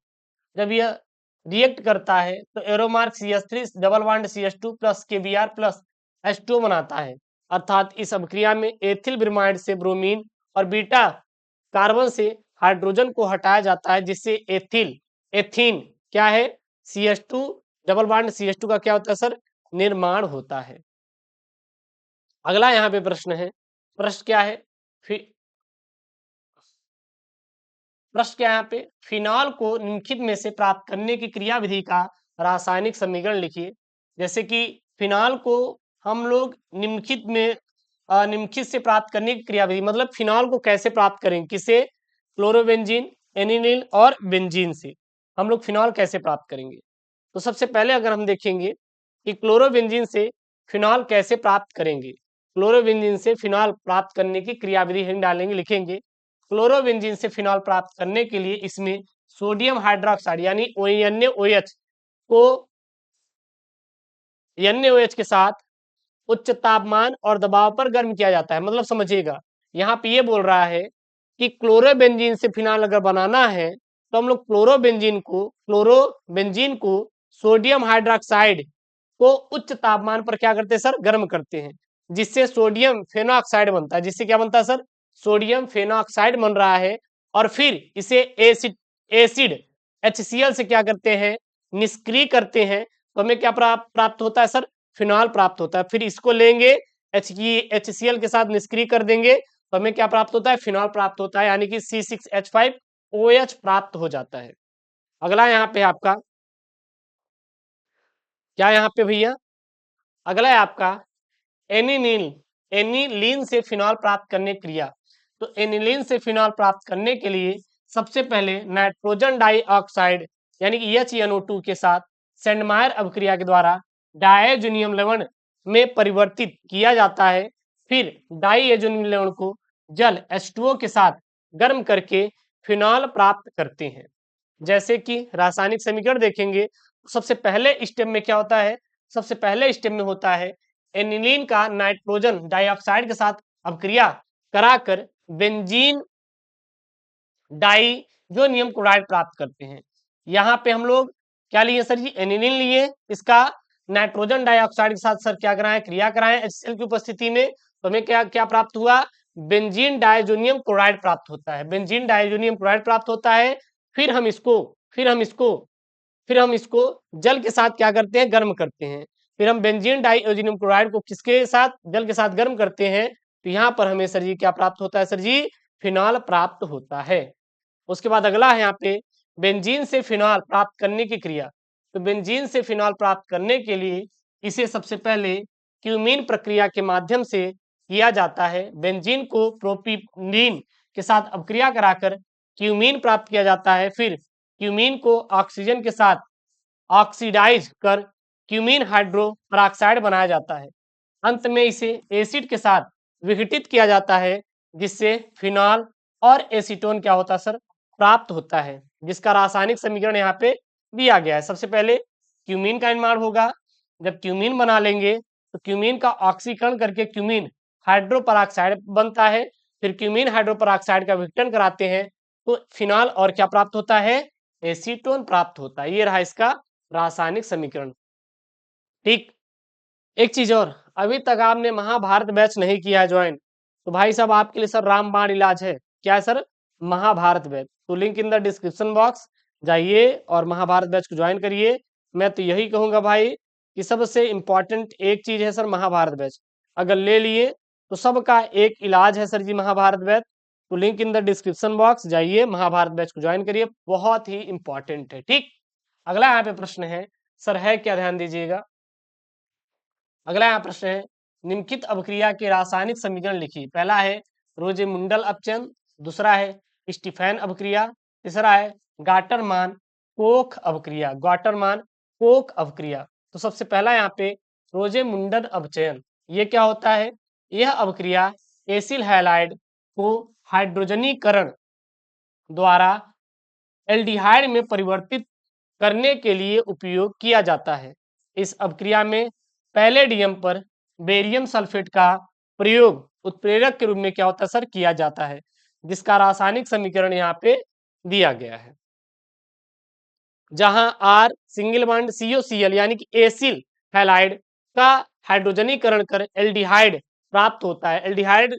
जब यह रिएक्ट करता है तो एरोमार्क CH3 double bond CH2 plus KBr plus H2O बनाता है। अर्थात इस अभिक्रिया में एथिल ब्रोमाइड से ब्रोमीन और बीटा कार्बन से हाइड्रोजन को हटाया जाता है जिससे एथीन क्या है, CH2 डबल बॉन्ड CH2 का क्या होता है सर, निर्माण होता है। अगला यहाँ पे प्रश्न है, प्रश्न क्या है, प्रश्न क्या है यहाँ पे, फिनॉल को निम्नलिखित में से प्राप्त करने की क्रियाविधि का रासायनिक समीकरण लिखिए। जैसे कि फिनॉल को हम लोग निम्नलिखित से प्राप्त करने की क्रियाविधि, मतलब फिनॉल को कैसे प्राप्त करेंगे, किसे, क्लोरोबेंजीन, एनिलीन और बेंजीन से हम लोग फिनॉल कैसे प्राप्त करेंगे। तो सबसे पहले अगर हम देखेंगे कि क्लोरोबेंजीन से फिनॉल कैसे प्राप्त करेंगे, क्लोरोबेंजीन से फिनॉल प्राप्त करने की क्रियाविधि हम डालेंगे, लिखेंगे क्लोरोबेंजीन से फिनॉल प्राप्त करने के लिए इसमें सोडियम हाइड्रोक्साइड यानी NaOH को NaOH के साथ उच्च तापमान और दबाव पर गर्म किया जाता है। मतलब समझिएगा यहाँ पे ये बोल रहा है कि क्लोरोबेंजीन से फिनॉल अगर बनाना है तो हम लोग क्लोरोबेंजीन को सोडियम हाइड्रोक्साइड को उच्च तापमान पर क्या करते हैं सर, गर्म करते हैं, जिससे सोडियम फेनोऑक्साइड बनता है। जिससे क्या बनता है सर, सोडियम फेनोऑक्साइड बन रहा है। और फिर इसे एसिड HCl से क्या करते हैं, निष्क्रिय करते हैं, तो हमें क्या प्राप्त होता है सर, फिनॉल प्राप्त होता है। फिर इसको लेंगे HCl के साथ निष्क्रिय कर देंगे तो हमें क्या प्राप्त होता है, फिनॉल प्राप्त होता है, यानी कि C6H5OH प्राप्त हो जाता है। अगला यहाँ पे आपका क्या, यहाँ पे भैया अगला है आपका एनिलीन से फिनॉल प्राप्त करने की क्रिया। तो एनिलीन से फिनॉल प्राप्त करने के लिए सबसे पहले नाइट्रोजन डाइऑक्साइड यानी कि HNO2 के साथ सेंडमायर अभिक्रिया के द्वारा डायजोनियम लवण में परिवर्तित किया जाता है। फिर डाइएजोनियम लवण को जल H2O के साथ गर्म करके फिनॉल प्राप्त करते हैं। जैसे कि रासायनिक समीकरण देखेंगे, सबसे पहले स्टेप में क्या होता है, सबसे पहले स्टेप में होता है एनिलीन का नाइट्रोजन डाइऑक्साइड के साथ अभिक्रिया कराकर बेंजीन डाइजोनियम क्लोराइड प्राप्त करते हैं। यहाँ पे हम लोग क्या लिए सर जी, एनिलीन लिए, इसका नाइट्रोजन डाइऑक्साइड के साथ सर क्या कराएं, क्रिया कराएं HCl की उपस्थिति में, तो हमें क्या क्या प्राप्त हुआ, बेंजीन डायजोनियम क्लोराइड प्राप्त होता है, बेंजीन डायजोनियम क्लोराइड प्राप्त होता है। फिर हम इसको फिर हम इसको फिर हम इसको जल के साथ क्या करते हैं, गर्म करते हैं। फिर हम बेंजीन डाइओजिनम क्लोराइड को किसके साथ, जल के साथ गर्म करते हैं, तो यहाँ पर हमें सर जी क्या प्राप्त होता है, सर जी फिनॉल प्राप्त होता है। उसके बाद अगला है यहाँ पे बेंजीन से फिनॉल प्राप्त करने की क्रिया। तो बेंजीन से फिनॉल प्राप्त करने के लिए इसे सबसे पहले क्यूमीन प्रक्रिया के माध्यम से किया जाता है। बेंजीन को प्रोपीलीन के साथ अपक्रिया कराकर क्यूमीन प्राप्त किया जाता है। फिर क्यूमीन को ऑक्सीजन के साथ ऑक्सीडाइज कर क्यूमीन हाइड्रो पेरोक्साइड बनाया जाता है। अंत में इसे एसिड के साथ विघटित किया जाता है, जिससे फिनॉल और एसीटोन क्या होता है सर, प्राप्त होता है, जिसका रासायनिक समीकरण यहाँ पे दिया गया है। सबसे पहले क्यूमीन का निर्माण होगा। जब क्यूमीन बना लेंगे तो क्यूमीन का ऑक्सीकरण करके क्यूमीन हाइड्रो पेरोक्साइड बनता है। फिर क्यूमीन हाइड्रो पेरोक्साइड का विघटन कराते हैं तो फिनॉल और क्या प्राप्त होता है, एसीटोन प्राप्त होता है। ये रहा इसका रासायनिक समीकरण। ठीक, एक चीज और, अभी तक आपने महाभारत बैच नहीं किया है ज्वाइन, तो भाई साहब आपके लिए सर रामबाण इलाज है। क्या है सर, महाभारत बैच। तो link in the description box, जाइए और महाभारत बैच को ज्वाइन करिए। मैं तो यही कहूंगा भाई कि सबसे इंपॉर्टेंट एक चीज है सर महाभारत बैच, अगर ले लिए तो सबका एक इलाज है सर जी महाभारत बैच। तो link in the description box, जाइए महाभारत बैच को ज्वाइन करिए, बहुत ही इंपॉर्टेंट है। ठीक, अगला यहाँ पे प्रश्न है सर, है क्या, ध्यान दीजिएगा। अगला यहाँ प्रश्न है, निम्नलिखित अभिक्रिया के रासायनिक समीकरण लिखिए। पहला है रोजेमुंडल अपचयन, दूसरा है स्टीफैन अभिक्रिया, तीसरा है गाटरमान कोख अभिक्रिया, गाटरमान कोख अभिक्रिया। तो सबसे पहला यहाँ पे रोजेमुंडल अपचयन, ये क्या होता है, यह अभिक्रिया एसिल हैलाइड को हाइड्रोजनीकरण द्वारा एल्डिहाइड में परिवर्तित करने के लिए उपयोग किया जाता है। इस अभिक्रिया में पैलेडियम पर बेरियम सल्फेट का प्रयोग उत्प्रेरक के रूप में क्या होता है सर, किया जाता है, जिसका रासायनिक समीकरण यहाँ पे दिया गया है। जहां R सिंगल बॉन्ड COCl यानी कि एसिल हैलाइड का हाइड्रोजनीकरण कर एल्डिहाइड प्राप्त होता है। एल्डिहाइड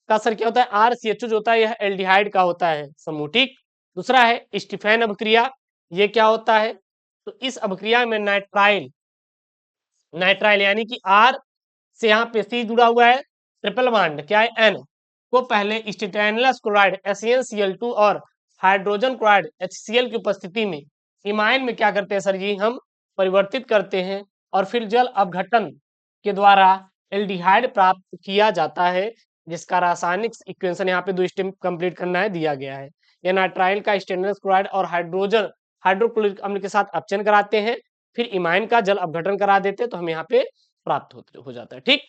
का सर क्या होता है, RCH जो होता है यह एल्डिहाइड का होता है समूह। ठीक, दूसरा है स्टीफैन अभिक्रिया, ये क्या होता है, तो इस अभिक्रिया में नाइट्राइल नाइट्राइल यानी कि R से यहाँ पे C जुड़ा हुआ है, ट्रिपल बॉन्ड क्या है N को पहले स्टेटाइनलेस क्लोराइड SaNCl2 और हाइड्रोजन क्लोराइड HCl की उपस्थिति में इमाइन में क्या करते हैं सर जी, हम परिवर्तित करते हैं और फिर जल अपघटन के द्वारा एल्डिहाइड प्राप्त किया जाता है, जिसका रासायनिक इक्वेशन यहाँ पे 2 स्टेप कंप्लीट करना है, दिया गया है। यह नाइट्राइल का स्टेनलेस क्लोराइड और हाइड्रोक्लोरिक अम्ल के साथ अपचयन कराते हैं, फिर इमाइन का जल अपघटन करा देते हैं, तो हमें यहाँ पे प्राप्त हो जाता है। ठीक,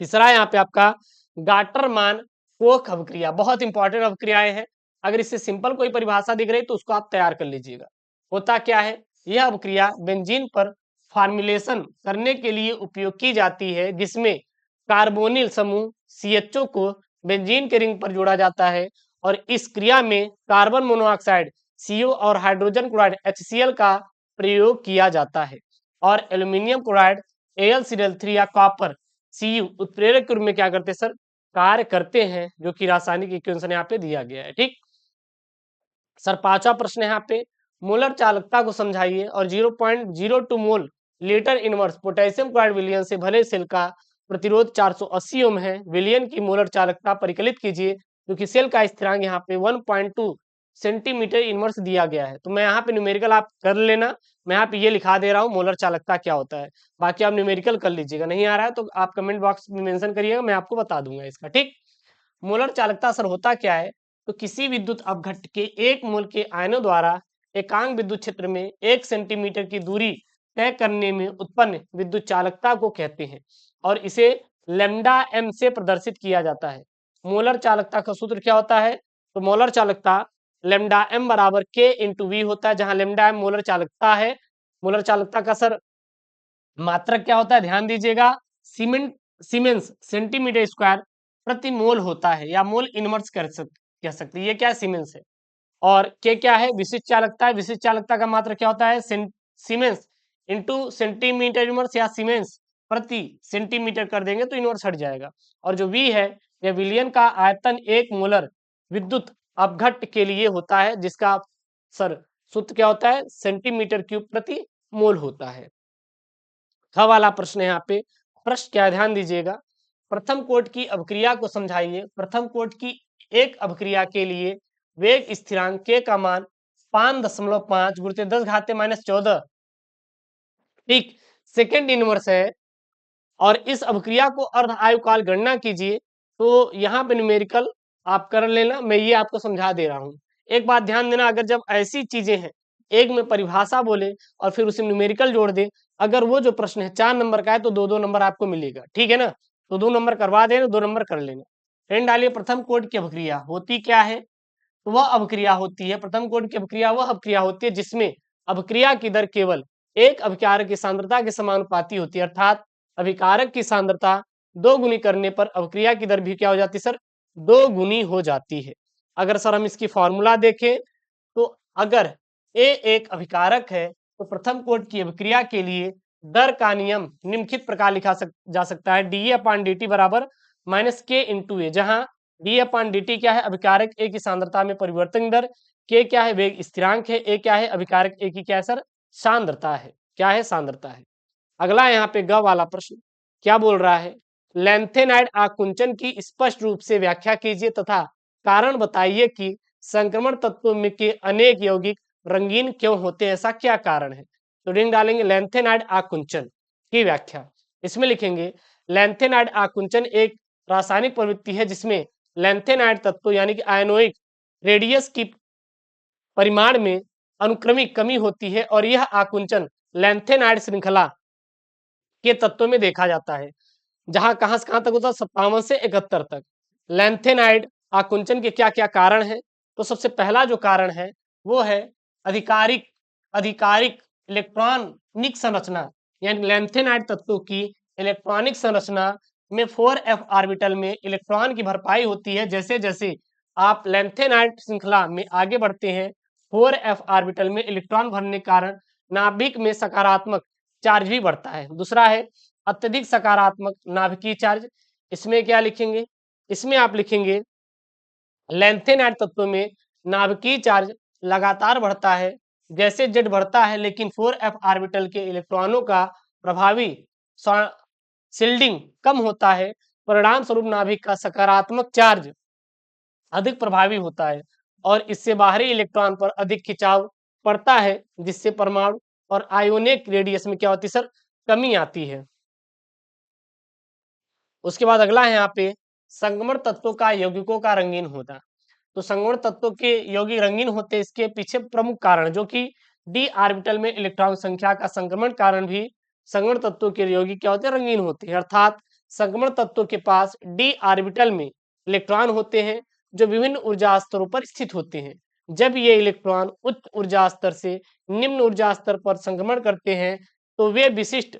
तीसरा यहाँ पे आपका गाटरमान कोख अभिक्रिया, बहुत इंपॉर्टेंट अभिक्रियाएं हैं। अगर इससे सिंपल कोई परिभाषा दिख रही तो उसको आप तैयार कर लीजिएगा। होता क्या है, यह अभिक्रिया बेंजीन पर फॉर्मुलेशन करने के लिए उपयोग की जाती है, जिसमें कार्बोनिल समूह CHO को बेंजीन के रिंग पर जोड़ा जाता है और इस क्रिया में कार्बन मोनोऑक्साइड CO और हाइड्रोजन क्लोराइड HCl का प्रयोग किया जाता है और एल्यूमिनियम क्लोराइड AlCl3 या कॉपर Cu उत्प्रेरक के रूप में क्या करते हैं सर, कार्य करते हैं, जो कि रासायनिक इक्वेशन यहाँ पे दिया गया है। ठीक सर, पांचवा प्रश्न यहाँ पे मोलर चालकता को समझाइए और 0.02 mole litre inverse potassium chloride विलयन से भले सेल का प्रतिरोध 480 ओम है। विलयन की मोलर चालकता परिकलित कीजिए, क्योंकि सेल का स्थिरांक यहाँ पे 1.2 सेंटीमीटर इनवर्स दिया गया है। तो मैं यहाँ पे न्यूमेरिकल आप कर लेना, मैं यहाँ पे ये लिखा दे रहा हूँ मोलर चालकता क्या होता है, बाकी आप न्यूमेरिकल कर लीजिएगा। नहीं आ रहा है तो आप कमेंट बॉक्स में मेंशन करिएगा, मैं आपको बता दूंगा इसका। ठीक, मोलर चालकता सर होता क्या है, तो किसी विद्युत अपघट्ट के 1 मोल के आयनों द्वारा एकांक विद्युत क्षेत्र में 1 सेंटीमीटर की दूरी तय करने में उत्पन्न विद्युत चालकता को कहते हैं और इसे लैम्डा m से प्रदर्शित किया जाता है। मोलर चालकता का सूत्र क्या होता है, तो मोलर चालकता लैम्डा m बराबर K इंटू V होता है, जहां लैम्डा m मोलर चालकता है। मोलर चालकता का सर मात्रक क्या होता है, ध्यान दीजिएगा, सीमेंस सेंटीमीटर स्क्वायर प्रति मोल होता है, या मोल इनवर्स कह सकते हैं। ये क्या है, सीमेंस है। और के क्या है, विशिष्ट चालकता है। विशिष्ट चालकता का मात्रा क्या होता है, सीमेंस इंटू सेंटीमीटर इनवर्स या सीमेंस प्रति सेंटीमीटर कर देंगे तो इनवर्स हट जाएगा। और जो वी है यह विलियन का आयतन 1 मोलर विद्युत अपघट्ट के लिए होता है, जिसका सर सूत्र क्या होता है, सेंटीमीटर क्यूब प्रति मोल होता है। छ वाला प्रश्न है यहाँ पे, प्रश्न क्या है, ध्यान दीजिएगा। प्रथम कोट की अभिक्रिया को समझाइए। प्रथम कोट की एक अभिक्रिया के लिए वेग स्थिरांक के का मान 5.5 गुणित 10⁻⁻14 ठीक सेकेंड इनवर्स है। और इस अभिक्रिया को अर्ध आयुकाल गणना कीजिए। तो यहाँ पे न्यूमेरिकल आप कर लेना, मैं ये आपको समझा दे रहा हूँ। एक बात ध्यान देना, अगर जब ऐसी चीजें हैं, एक में परिभाषा बोले और फिर उसे न्यूमेरिकल जोड़ दे, अगर वो जो प्रश्न है 4 नंबर का है तो 2-2 नंबर आपको मिलेगा, ठीक है ना। तो 2 नंबर करवा देना, 2 नंबर कर लेना। फ्रेंड डालिए, प्रथम कोट की अभिक्रिया होती क्या है, तो वह अभिक्रिया होती है, प्रथम कोट की अभिक्रिया वह अभिक्रिया होती है जिसमें अभिक्रिया की दर केवल एक अभिकारक की सांद्रता के समानुपाती होती है, अर्थात अभिकारक की सांद्रता 2 गुनी करने पर अभिक्रिया की दर भी क्या हो जाती है सर, 2 गुनी हो जाती है। अगर सर हम इसकी फॉर्मूला देखें तो अगर ए एक अभिकारक है तो प्रथम कोट की अभिक्रिया के लिए दर का नियम निम्नलिखित प्रकार लिखा जा सकता है, डी अपान डी टी बराबर माइनस के इंटू ए, जहां डी अपान डी टी क्या है, अभिकारक ए की सांद्रता में परिवर्तन दर, के क्या है, वेग स्थिरांक है, ए क्या है, अभिकारक ए की क्या है सर, सांद्रता है, क्या है, सांद्रता है। अगला यहाँ पे ग वाला प्रश्न क्या बोल रहा है, लेंथेनाइड आकुंचन की स्पष्ट रूप से व्याख्या कीजिए तथा कारण बताइए कि संक्रमण तत्वों में के अनेक यौगिक रंगीन क्यों होते हैं, ऐसा क्या कारण है। तो रिंग डालेंगे लेंथेनाइड आकुंचन की व्याख्या। इसमें लिखेंगे लेंथेनाइड आकुंचन एक रासायनिक प्रवृत्ति है जिसमें लेंथेनाइड तत्व यानी कि आयनोइक रेडियस की परिमाण में अनुक्रमिक कमी होती है और यह आकुंचन लेंथेनाइड श्रृंखला के तत्वों में देखा जाता है, जहां कहां से कहां तक होता है, 57 से 71 तक। लेंथेनाइड आकुंचन के क्या क्या कारण है, तो सबसे पहला जो कारण है वो है अधिकारिक अधिकारिक इलेक्ट्रॉनिक संरचना, यानी लेंथेनाइड तत्वों की इलेक्ट्रॉनिक संरचना में 4f ऑर्बिटल में इलेक्ट्रॉन की भरपाई होती है। जैसे जैसे आप लेंथेनाइड श्रृंखला में आगे बढ़ते हैं, 4f ऑर्बिटल में इलेक्ट्रॉन भरने के कारण नाभिक में सकारात्मक चार्ज भी बढ़ता है। दूसरा है अत्यधिक सकारात्मक नाभिकीय चार्ज। इसमें क्या लिखेंगे, इसमें आप लिखेंगे लेंथेनाइड तत्व में नाभिकीय चार्ज लगातार बढ़ता है जैसे जेड बढ़ता है, लेकिन 4f ऑर्बिटल के इलेक्ट्रॉनों का प्रभावी शिल्डिंग कम होता है। परिणाम स्वरूप नाभिक का सकारात्मक चार्ज अधिक प्रभावी होता है और इससे बाहरी इलेक्ट्रॉन पर अधिक खिंचाव पड़ता है, जिससे परमाणु और आयोनिक रेडियस में क्या होती है सर, कमी आती है। उसके बाद अगला है यहाँ पे संगमण तत्वों का यौगिकों का रंगीन होता। तो संगमण तत्वों के यौगिक रंगीन होते, इसके पीछे प्रमुख कारण जो कि डी ऑर्बिटल में इलेक्ट्रॉन संख्या का संक्रमण कारण भी संगमण तत्वों के यौगिक क्या होते हैं, रंगीन होते हैं। अर्थात संगमण तत्वों के पास डी ऑर्बिटल में इलेक्ट्रॉन होते हैं जो विभिन्न ऊर्जा स्तरों पर स्थित होते हैं। जब ये इलेक्ट्रॉन उच्च ऊर्जा स्तर से निम्न ऊर्जा स्तर पर संक्रमण करते हैं तो वे विशिष्ट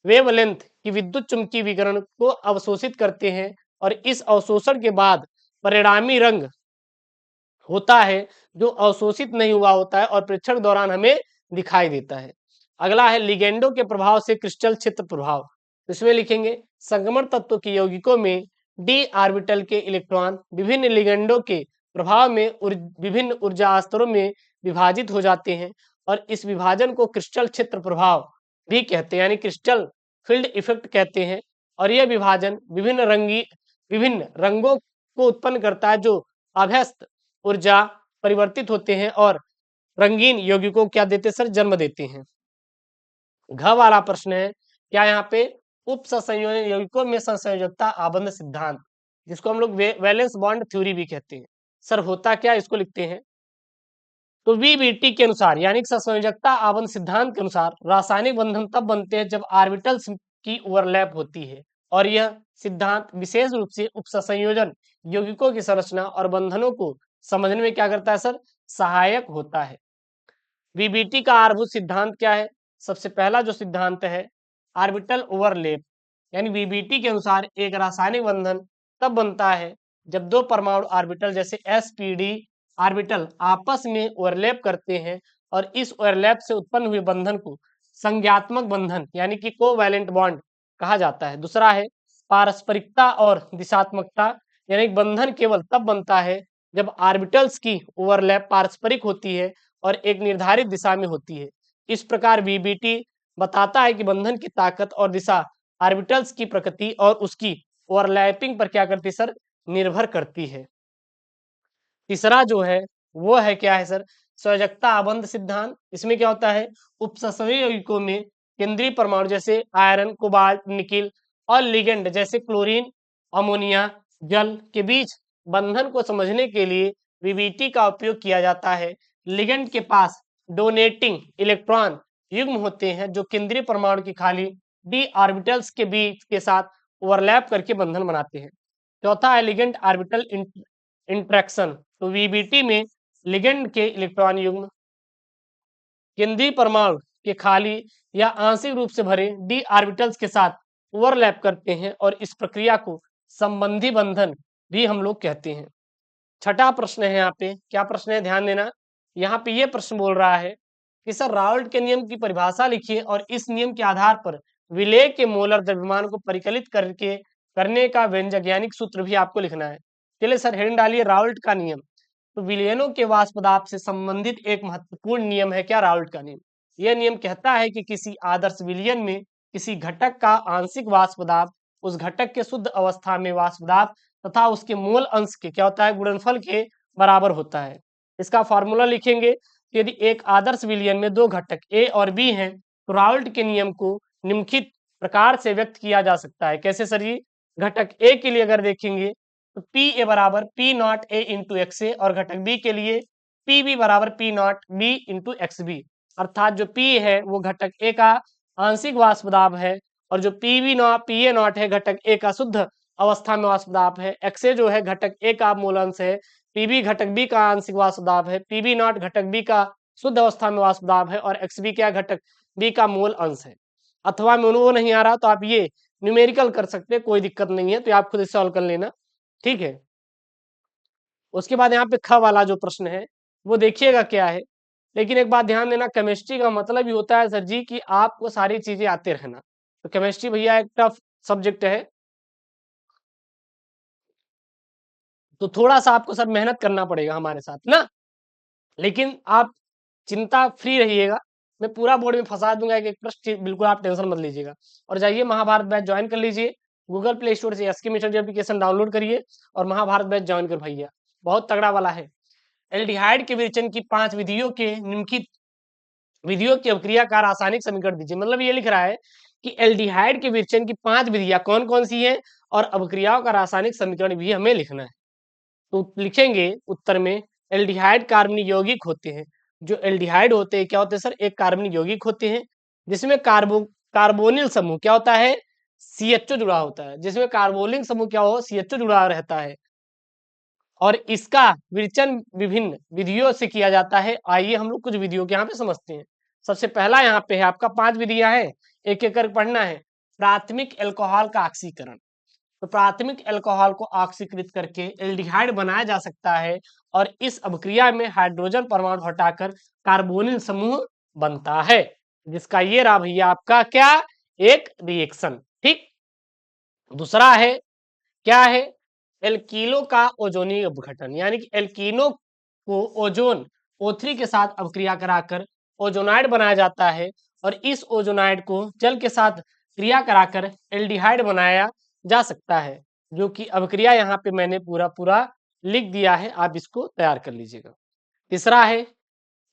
वेवलेंथ की विद्युत चुंबकीय विकिरण को अवशोषित करते हैं और इस अवशोषण के बाद परिणामी रंग होता है जो अवशोषित नहीं हुआ होता है और परीक्षण के दौरान हमें दिखाई देता है। अगला है लिगेंडो के प्रभाव से क्रिस्टल क्षेत्र प्रभाव। इसमें लिखेंगे संक्रमण तत्व के यौगिकों में डी ऑर्बिटल के इलेक्ट्रॉन विभिन्न लिगेंडो के प्रभाव में विभिन्न ऊर्जा स्तरों में विभाजित हो जाते हैं और इस विभाजन को क्रिस्टल क्षेत्र प्रभाव भी कहते हैं, यानी क्रिस्टल फील्ड इफेक्ट कहते हैं। और यह विभाजन विभिन्न रंगों को उत्पन्न करता है जो अभ्यस्त ऊर्जा परिवर्तित होते हैं और रंगीन यौगिकों क्या देते सर, जन्म देते हैं। घ वाला प्रश्न है क्या यहाँ पे उप संयोजन यौगिकों में संयोजकता आबंध सिद्धांत, जिसको हम लोग वैलेंस बॉन्ड थ्योरी भी कहते हैं, सर होता क्या, इसको लिखते हैं। तो वीबीटी के अनुसार यानी संयोजकता आबंध सिद्धांत के अनुसार रासायनिक बंधन तब बनते हैं जब ऑर्बिटल्स की ओवरलैप होती है और यह सिद्धांत विशेष रूप से उपसंयोजन यौगिकों की संरचना और बंधनों को समझने में क्या करता है सर, सहायक होता है। वीबीटी का आधारभूत सिद्धांत क्या है, सबसे पहला जो सिद्धांत है ऑर्बिटल ओवरलैप, यानी वीबीटी के अनुसार एक रासायनिक बंधन तब बनता है जब दो परमाणु ऑर्बिटल जैसे sp_d ऑर्बिटल आपस में ओवरलैप करते हैं और इस ओवरलैप से उत्पन्न हुए बंधन को संज्ञात्मक बंधन यानी कि कोवैलेंट बॉन्ड कहा जाता है। दूसरा है पारस्परिकता और दिशात्मकता, यानी बंधन केवल तब बनता है जब ऑर्बिटल्स की ओवरलैप पारस्परिक होती है और एक निर्धारित दिशा में होती है। इस प्रकार वीबीटी बताता है कि बंधन की ताकत और दिशा ऑर्बिटल्स की प्रकृति और उसकी ओवरलैपिंग पर क्या करती है सर, निर्भर करती है। तीसरा जो है वो है क्या है सर, संयोजकता आबंध सिद्धांत। इसमें क्या होता है, उपसंहरणीय यौगिकों में केंद्रीय परमाणु जैसे आयरन, कोबाल्ट, निकिल और लिगेंड जैसे क्लोरीन, अमोनिया, जल के बीच बंधन को समझने के लिए वीबीटी का उपयोग किया जाता है। लिगेंड के पास डोनेटिंग इलेक्ट्रॉन युग्म होते हैं जो केंद्रीय परमाणु की खाली डी ऑर्बिटल्स के बीच के साथ ओवरलैप करके बंधन बनाते हैं। चौथा है लिगेंड ऑर्बिटल इंटरेक्शन। तो वीबीटी में लिगेंड के इलेक्ट्रॉन युग्म केंद्रीय परमाणु के खाली या आंशिक रूप से भरे डी ऑर्बिटल्स के साथ ओवरलैप करते हैं और इस प्रक्रिया को संबंधी बंधन भी हम लोग कहते हैं। छठा प्रश्न है यहाँ पे, क्या प्रश्न है ध्यान देना। यहाँ पे ये प्रश्न बोल रहा है कि सर राउल्ट के नियम की परिभाषा लिखिए और इस नियम के आधार पर विलेय के मोलर द्रव्यमान को परिकलित करके करने का व्यंजक यानी सूत्र भी आपको लिखना है। चलिए सर हेडिंग डालिए राउल्ट का नियम। तो विलयनों के वाष्प पदार्थ से संबंधित एक महत्वपूर्ण नियम है क्या, राउल्ट का नियम। यह नियम कहता है कि किसी आदर्श विलयन में किसी घटक का आंशिक वाष्प पदार्थ उस घटक के शुद्ध अवस्था में वाष्प पदार्थ तथा उसके मूल अंश के क्या होता है, गुणनफल के बराबर होता है। इसका फॉर्मूला लिखेंगे, यदि एक आदर्श विलयन में दो घटक ए और बी हैं तो राउल्ट के नियम को निम्नलिखित प्रकार से व्यक्त किया जा सकता है। कैसे सर जी, घटक ए के लिए अगर देखेंगे तो पी ए बराबर P naught A into X A और घटक बी के लिए पी बी बराबर P naught B into X B. अर्थात जो पी है वो घटक ए का आंशिक वाष्प दाब है और जो P B not P A not है घटक ए का शुद्ध अवस्था में वाष्प दाब है। एक्स ए जो है घटक ए का मूल अंश है, पीबी घटक बी का आंशिक वाष्प दाब है, पीबी नॉट घटक बी का शुद्ध अवस्था में वाष्प दाब है और एक्स बी क्या घटक बी का मूल अंश है। अथवा में वो नहीं आ रहा तो आप ये न्यूमेरिकल कर सकते हैं, कोई दिक्कत नहीं है, तो आप खुद सॉल्व कर लेना, ठीक है। उसके बाद यहाँ पे ख वाला जो प्रश्न है वो देखिएगा क्या है। लेकिन एक बात ध्यान देना, केमिस्ट्री का मतलब ही होता है सर जी कि आपको सारी चीजें आते रहना। तो केमिस्ट्री भैया एक टफ सब्जेक्ट है, तो थोड़ा सा आपको सर मेहनत करना पड़ेगा हमारे साथ ना। लेकिन आप चिंता फ्री रहिएगा, मैं पूरा बोर्ड में फंसा दूंगा एक एक प्रश्न, बिल्कुल आप टेंशन मत लीजिएगा। और जाइए महाभारत बैच ज्वाइन कर लीजिए, गूगल प्ले स्टोर से एसके मिशन एप्लीकेशन डाउनलोड करिए और महाभारत बैच ज्वाइन कर भैया, बहुत तगड़ा वाला है। एल्डिहाइड के विरेचन की 5 विधियों के निम्नलिखित विधियों की अभिक्रिया का रासायनिक समीकरण दीजिए। मतलब ये लिख रहा है कि एल्डिहाइड के विरेचन की 5 विधियां कौन कौन सी हैं और अभिक्रियाओं का रासायनिक समीकरण भी हमें लिखना है। तो लिखेंगे उत्तर में, एल्डिहाइड कार्बनिक यौगिक होते हैं। जो एल्डिहाइड होते हैं क्या होते हैं सर, एक कार्बनिक यौगिक होते हैं जिसमें कार्बोनिल समूह क्या होता है, CHO जुड़ा होता है। जिसमें कार्बोनिल समूह क्या हो, CHO जुड़ा रहता है और इसका विरेचन विभिन्न विधियों से किया जाता है। आइए हम लोग कुछ विधियों के यहाँ पे समझते हैं। सबसे पहला यहाँ पे है आपका 5 विधियां हैं, एक एक करके पढ़ना है। प्राथमिक एल्कोहल का ऑक्सीकरण, तो प्राथमिक अल्कोहल को ऑक्सीकृत करके एल्डिहाइड बनाया जा सकता है और इस अभिक्रिया में हाइड्रोजन परमाणु हटाकर कार्बोनिल समूह बनता है, जिसका ये रहा भैया आपका क्या, एक रिएक्शन, ठीक। दूसरा है क्या है, एल्कीनो का ओजोनिक अपघटन, यानी कि एल्कीनो को ओजोन O3 के साथ अभिक्रिया कराकर ओजोनाइड बनाया जाता है और इस ओजोनाइड को जल के साथ क्रिया कराकर एल्डिहाइड बनाया जा सकता है, जो कि अभिक्रिया यहाँ पे मैंने पूरा पूरा लिख दिया है, आप इसको तैयार कर लीजिएगा। तीसरा है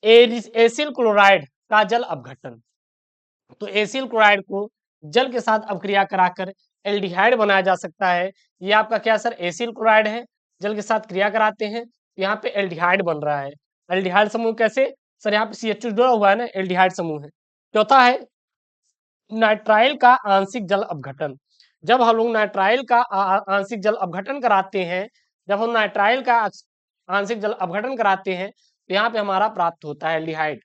एसिल क्लोराइड का जल अपघटन, तो एसिल क्लोराइड को जल के साथ अभिक्रिया कराकर एल्डिहाइड बनाया जा सकता है। ये आपका क्या सर, एसिल क्लोराइड है, जल के साथ क्रिया कराते हैं, यहाँ पे एल्डिहाइड बन रहा है। एल्डिहाइड समूह कैसे सर, यहाँ पे CH2 जुड़ा हुआ है ना, एल्डिहाइड समूह है। चौथा है नाइट्राइल का आंशिक जल अपघटन। जब हम लोग नाइट्राइल का आंशिक जल अपघटन कराते हैं, जब हम नाइट्राइल का आंशिक जल अपघटन कराते हैं तो यहाँ पे हमारा प्राप्त होता है एल्डिहाइड।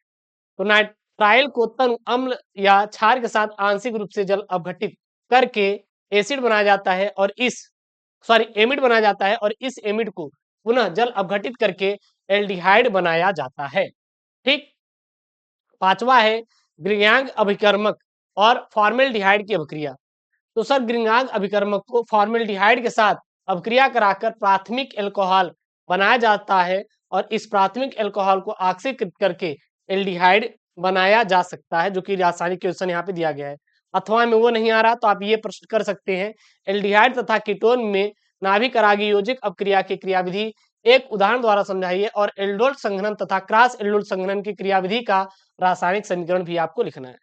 तो नाइट्राइल को तनु अम्ल या क्षार के साथ आंशिक रूप से जल अपघटित करके एसिड बनाया जाता है और इस एमिड बनाया जाता है और इस एमिड को पुनः जल अपघटित करके एल्डिहाइड बनाया जाता है। ठीक। पांचवा है ग्रिग्यांग अभिकर्मक और फॉर्मेल्डिहाइड की अभिक्रिया। तो सर ग्रिग्यांग अभिकर्मक को फॉर्मेल्डिहाइड के साथ अभिक्रिया कराकर प्राथमिक अल्कोहल बनाया जाता है और इस प्राथमिक अल्कोहल को ऑक्सीकृत करके एल्डिहाइड बनाया जा सकता है, जो कि रासायनिक क्वेश्चन यहाँ पे दिया गया है। अथवा में वो नहीं आ रहा तो आप ये प्रश्न कर सकते हैं, एल्डिहाइड तथा कीटोन में नाभिक रागियोजिक अपक्रिया की क्रियाविधि एक उदाहरण द्वारा समझाइए और एल्डोल संघनन तथा क्रॉस एल्डोल संघनन की क्रियाविधि का रासायनिक समीकरण भी आपको लिखना है।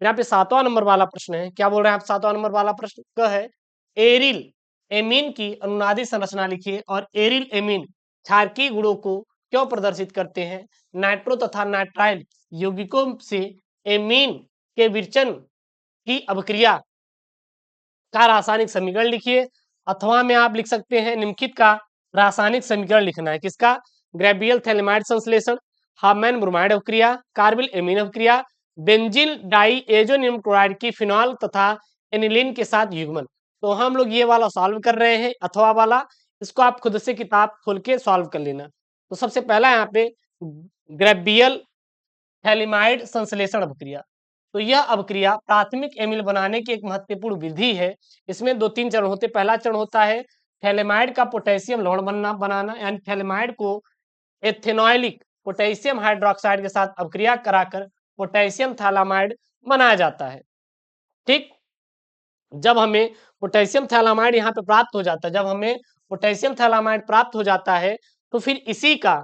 यहाँ पे 7वां नंबर वाला प्रश्न है, क्या बोल रहे हैं आप? 7वां नंबर वाला प्रश्न क है एरिल एमीन की अनुनादी संरचना लिखिए और एरिल एमीन क्षारकीय गुणों को क्यों प्रदर्शित करते हैं? नाइट्रो तथा नाइट्राइल यौगिकों से एमीन के विरचन की अभिक्रिया का रासायनिक समीकरण लिखिए। अथवा में आप लिख सकते हैं निम्नलिखित का रासायनिक समीकरण लिखना है। किसका? ग्रेबियल थैलेमाइड संश्लेषण, हाफमैन ब्रोमाइड अभिक्रिया, कार्बिल एमीन अभिक्रिया, बेंजील डाई एजोनियम क्लोराइड की फिनॉल तथा एनिलीन के साथ युग्मन। तो हम लोग ये वाला सॉल्व कर रहे हैं अथवा वाला, इसको आप खुद से किताब खोल के सॉल्व कर लेना। तो सबसे पहला यहाँ पे ग्रेबियल थैलेमाइड संश्लेषण अभिक्रिया। तो यह अभिक्रिया प्राथमिक एमिल बनाने की एक महत्वपूर्ण विधि है। इसमें 2-3 चरण होते हैं। पहला चरण होता है थैलेमाइड का पोटेशियम लवण बनाना, यानी थैलेमाइड को एथेनॉइलिक पोटेशियम हाइड्रोक्साइड के साथ अभिक्रिया कराकर पोटेशियम थैलामाइड बनाया जाता है। ठीक। जब हमें पोटेशियम थैलामाइड यहाँ पे प्राप्त हो जाता है, जब हमें पोटेशियम थैलामाइड प्राप्त हो जाता है तो फिर इसी का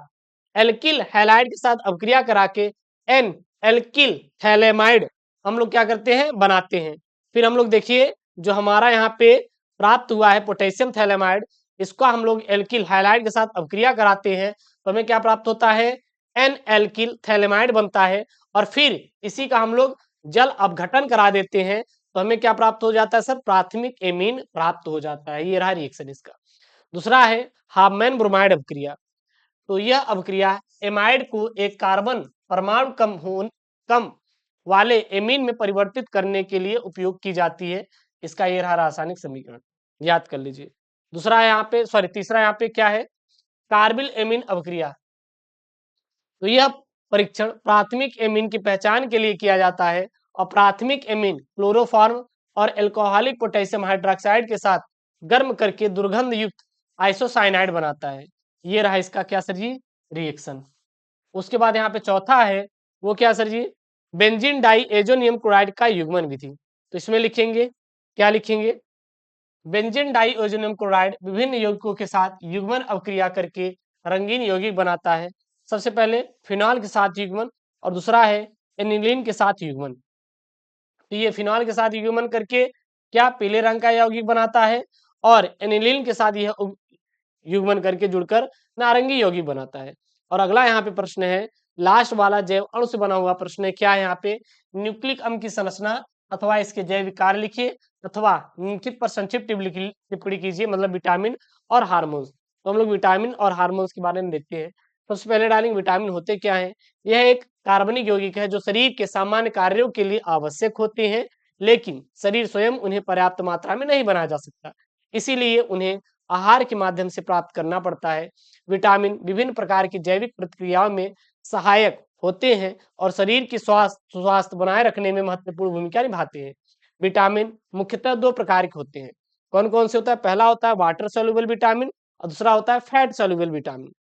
एल्किल हैलाइड के साथ अभिक्रिया करा के एन एल्किल थैलेमाइड हम लोग क्या करते हैं? बनाते हैं। फिर हम लोग देखिए जो हमारा यहाँ पे प्राप्त हुआ है पोटेशियम थैलेमाइड, इसको हम लोग एल्किल हैलाइड के साथ अभिक्रिया कराते हैं तो हमें क्या प्राप्त होता है? एन एल्किल थैलेमाइड बनता है और फिर इसी का हम लोग जल अपघटन करा देते हैं तो हमें क्या प्राप्त हो जाता है सर? प्राथमिक एमीन प्राप्त हो जाता है। ये रहा रिएक्शन इसका। दूसरा है हाफमैन ब्रोमाइड अभिक्रिया। तो यह अभिक्रिया एमाइड को एक कार्बन परमाणु कम वाले एमीन में परिवर्तित करने के लिए उपयोग की जाती है। इसका ये रहा रासायनिक समीकरण, याद कर लीजिए। दूसरा यहाँ पे तीसरा यहाँ पे क्या है? कार्बिल एमीन अभिक्रिया। तो यह परीक्षण प्राथमिक एमीन की पहचान के लिए किया जाता है और प्राथमिक एमीन क्लोरोफॉर्म और एल्कोहलिक पोटेशियम हाइड्रोक्साइड के साथ गर्म करके दुर्गंध युक्त आइसोसाइनाइड बनाता है। ये रहा इसका क्या सर जी? रिएक्शन। उसके बाद यहाँ पे चौथा है वो क्या सर जी? बेंजीन डाई एजोनियम क्लोराइड का युग्मन विधि। तो इसमें लिखेंगे क्या? लिखेंगे बेंजीन डाई एजोनियम क्लोराइड विभिन्न यौगिकों के साथ युग्मन अभिक्रिया करके रंगीन यौगिक बनाता है। सबसे पहले फिनॉल के साथ युग्मन और दूसरा है एनिलीन के साथ युग्मन। तो ये फिनॉल के साथ युग्मन करके क्या पीले रंग का यौगिक बनाता है और एनिलीन के साथ यह युग्मन करके जुड़कर नारंगी यौगिक बनाता है। और अगला यहाँ पे प्रश्न है लास्ट वाला, जैव अणु से बना हुआ प्रश्न है। क्या है यहाँ पे? न्यूक्लिक अम्ल की संरचना अथवा इसके जैविक कार्य लिखिए अथवा निम्नलिखित पर संक्षिप्त टिप्पणी कीजिए, मतलब विटामिन और हार्मोन्स। तो हम लोग विटामिन और हार्मोन्स के बारे में देखते हैं। सबसे पहले डालेंगे विटामिन होते क्या है? यह एक कार्बनिक यौगिक है जो शरीर के सामान्य कार्यों के लिए आवश्यक होते हैं, लेकिन शरीर स्वयं उन्हें पर्याप्त मात्रा में नहीं बनाया जा सकता, इसीलिए उन्हें आहार के माध्यम से प्राप्त करना पड़ता है। विटामिन विभिन्न प्रकार की जैविक प्रतिक्रियाओं में सहायक होते हैं और शरीर की स्वास्थ्य बनाए रखने में महत्वपूर्ण भूमिका निभाते हैं। विटामिन मुख्यतः 2 प्रकार के होते हैं। कौन कौन से होता है? पहला होता है वाटर सोल्यूबल विटामिन और दूसरा होता है फैट सोल्यूबल विटामिन।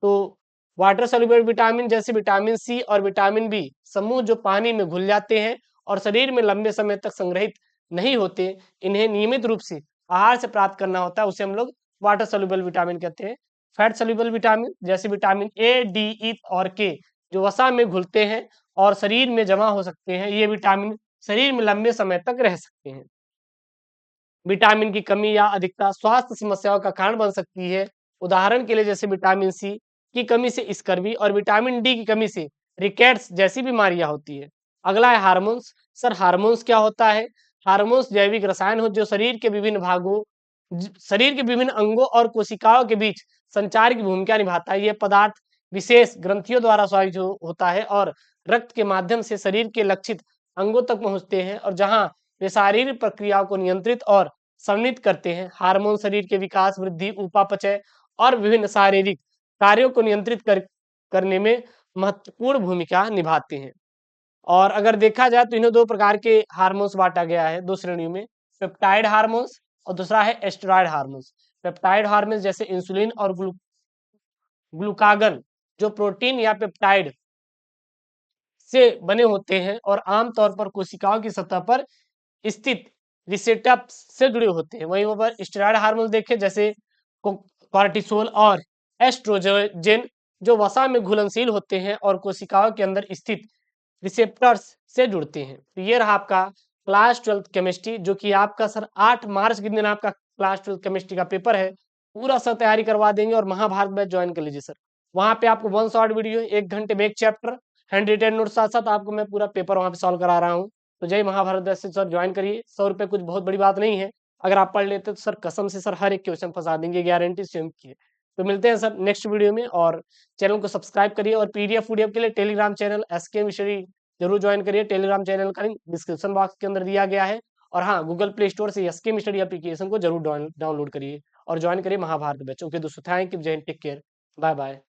तो वाटर सोल्यूबल विटामिन जैसे विटामिन सी और विटामिन बी समूह जो पानी में घुल जाते हैं और शरीर में लंबे समय तक संग्रहित नहीं होते, इन्हें नियमित रूप से आहार से प्राप्त करना होता है, उसे हम लोग वाटर सोल्यूबल विटामिन कहते हैं। फैट सोल्यूबल विटामिन जैसे विटामिन ए, डी, ई और के जो वसा में घुलते हैं और शरीर में जमा हो सकते हैं, ये विटामिन शरीर में लंबे समय तक रह सकते हैं। विटामिन की कमी या अधिकता स्वास्थ्य समस्याओं का कारण बन सकती है। उदाहरण के लिए जैसे विटामिन सी की कमी से स्कर्वी और विटामिन डी की कमी से रिकेट्स जैसी बीमारियां होती है। अगला है हार्मोन्स। सर हार्मोन्स क्या होता है? हार्मोन्स जैविक रसायन हो जो शरीर के विभिन्न अंगों और कोशिकाओं के बीच संचार की भूमिका निभाता है। यह पदार्थ विशेष ग्रंथियों द्वारा स्रावित होता है और रक्त के माध्यम से शरीर के लक्षित अंगों तक पहुंचते हैं और जहां वे शारीरिक प्रक्रियाओं को नियंत्रित और समन्वित करते हैं। हार्मोन शरीर के विकास, वृद्धि, उपापचय और विभिन्न शारीरिक कार्यों को नियंत्रित करने में महत्वपूर्ण भूमिका निभाते हैं। और अगर देखा जाए तो इन्हें दो प्रकार के हार्मोन्स बांटा गया है, दो श्रेणियों में, पेप्टाइड हार्मोन्स और दूसरा है एस्टेरॉयड हार्मोन्स। पेप्टाइड हार्मोन्स जैसे इंसुलिन और ग्लूकागन जो प्रोटीन या पेप्टाइड से बने होते हैं और आमतौर पर कोशिकाओं की सतह पर स्थित रिसेप्टर्स से जुड़े होते हैं। वहीं पर स्टेरॉयड हार्मोन देखें जैसे कॉर्टिसोल और एस्ट्रोजन जो वसा में घुलनशील होते हैं और कोशिकाओं के अंदर स्थित रिसेप्टर्स से जुड़ते हैं। तो ये रहा आपका क्लास 12 केमिस्ट्री, जो कि आपका सर 8 मार्च के दिन आपका क्लास 12 केमिस्ट्री का पेपर है। पूरा सर तैयारी करवा देंगे और महाभारत बैच ज्वाइन कर लीजिए सर। वहां पे आपको 1 शॉर्ट वीडियो, 1 घंटे में एक चैप्टर, हैंड रिटेन नोट, साथ साथ आपको मैं पूरा पेपर वहां पे सॉल्व करा रहा हूँ। तो जय महाभारत बैच से सर ज्वाइन करिए। 100 रुपये कुछ बहुत बड़ी बात नहीं है। अगर आप पढ़ लेते तो सर कसम से सर हर एक क्वेश्चन फंसा देंगे, गारंटी स्वयं की है। तो मिलते हैं सर नेक्स्ट वीडियो में, और चैनल को सब्सक्राइब करिए और पीडीएफ के लिए टेलीग्राम चैनल एसके मिशरी जरूर ज्वाइन करिए। टेलीग्राम चैनल का लिंक डिस्क्रिप्शन बॉक्स के अंदर दिया गया है। और हाँ, गूगल प्ले स्टोर से एसके मिशरी एप्लीकेशन को जरूर डाउनलोड करिए और ज्वाइन करिए महाभारत बैच। ओके दोस्तों, थैंक यू, जय हिंद, टेक केयर, बाय बाय।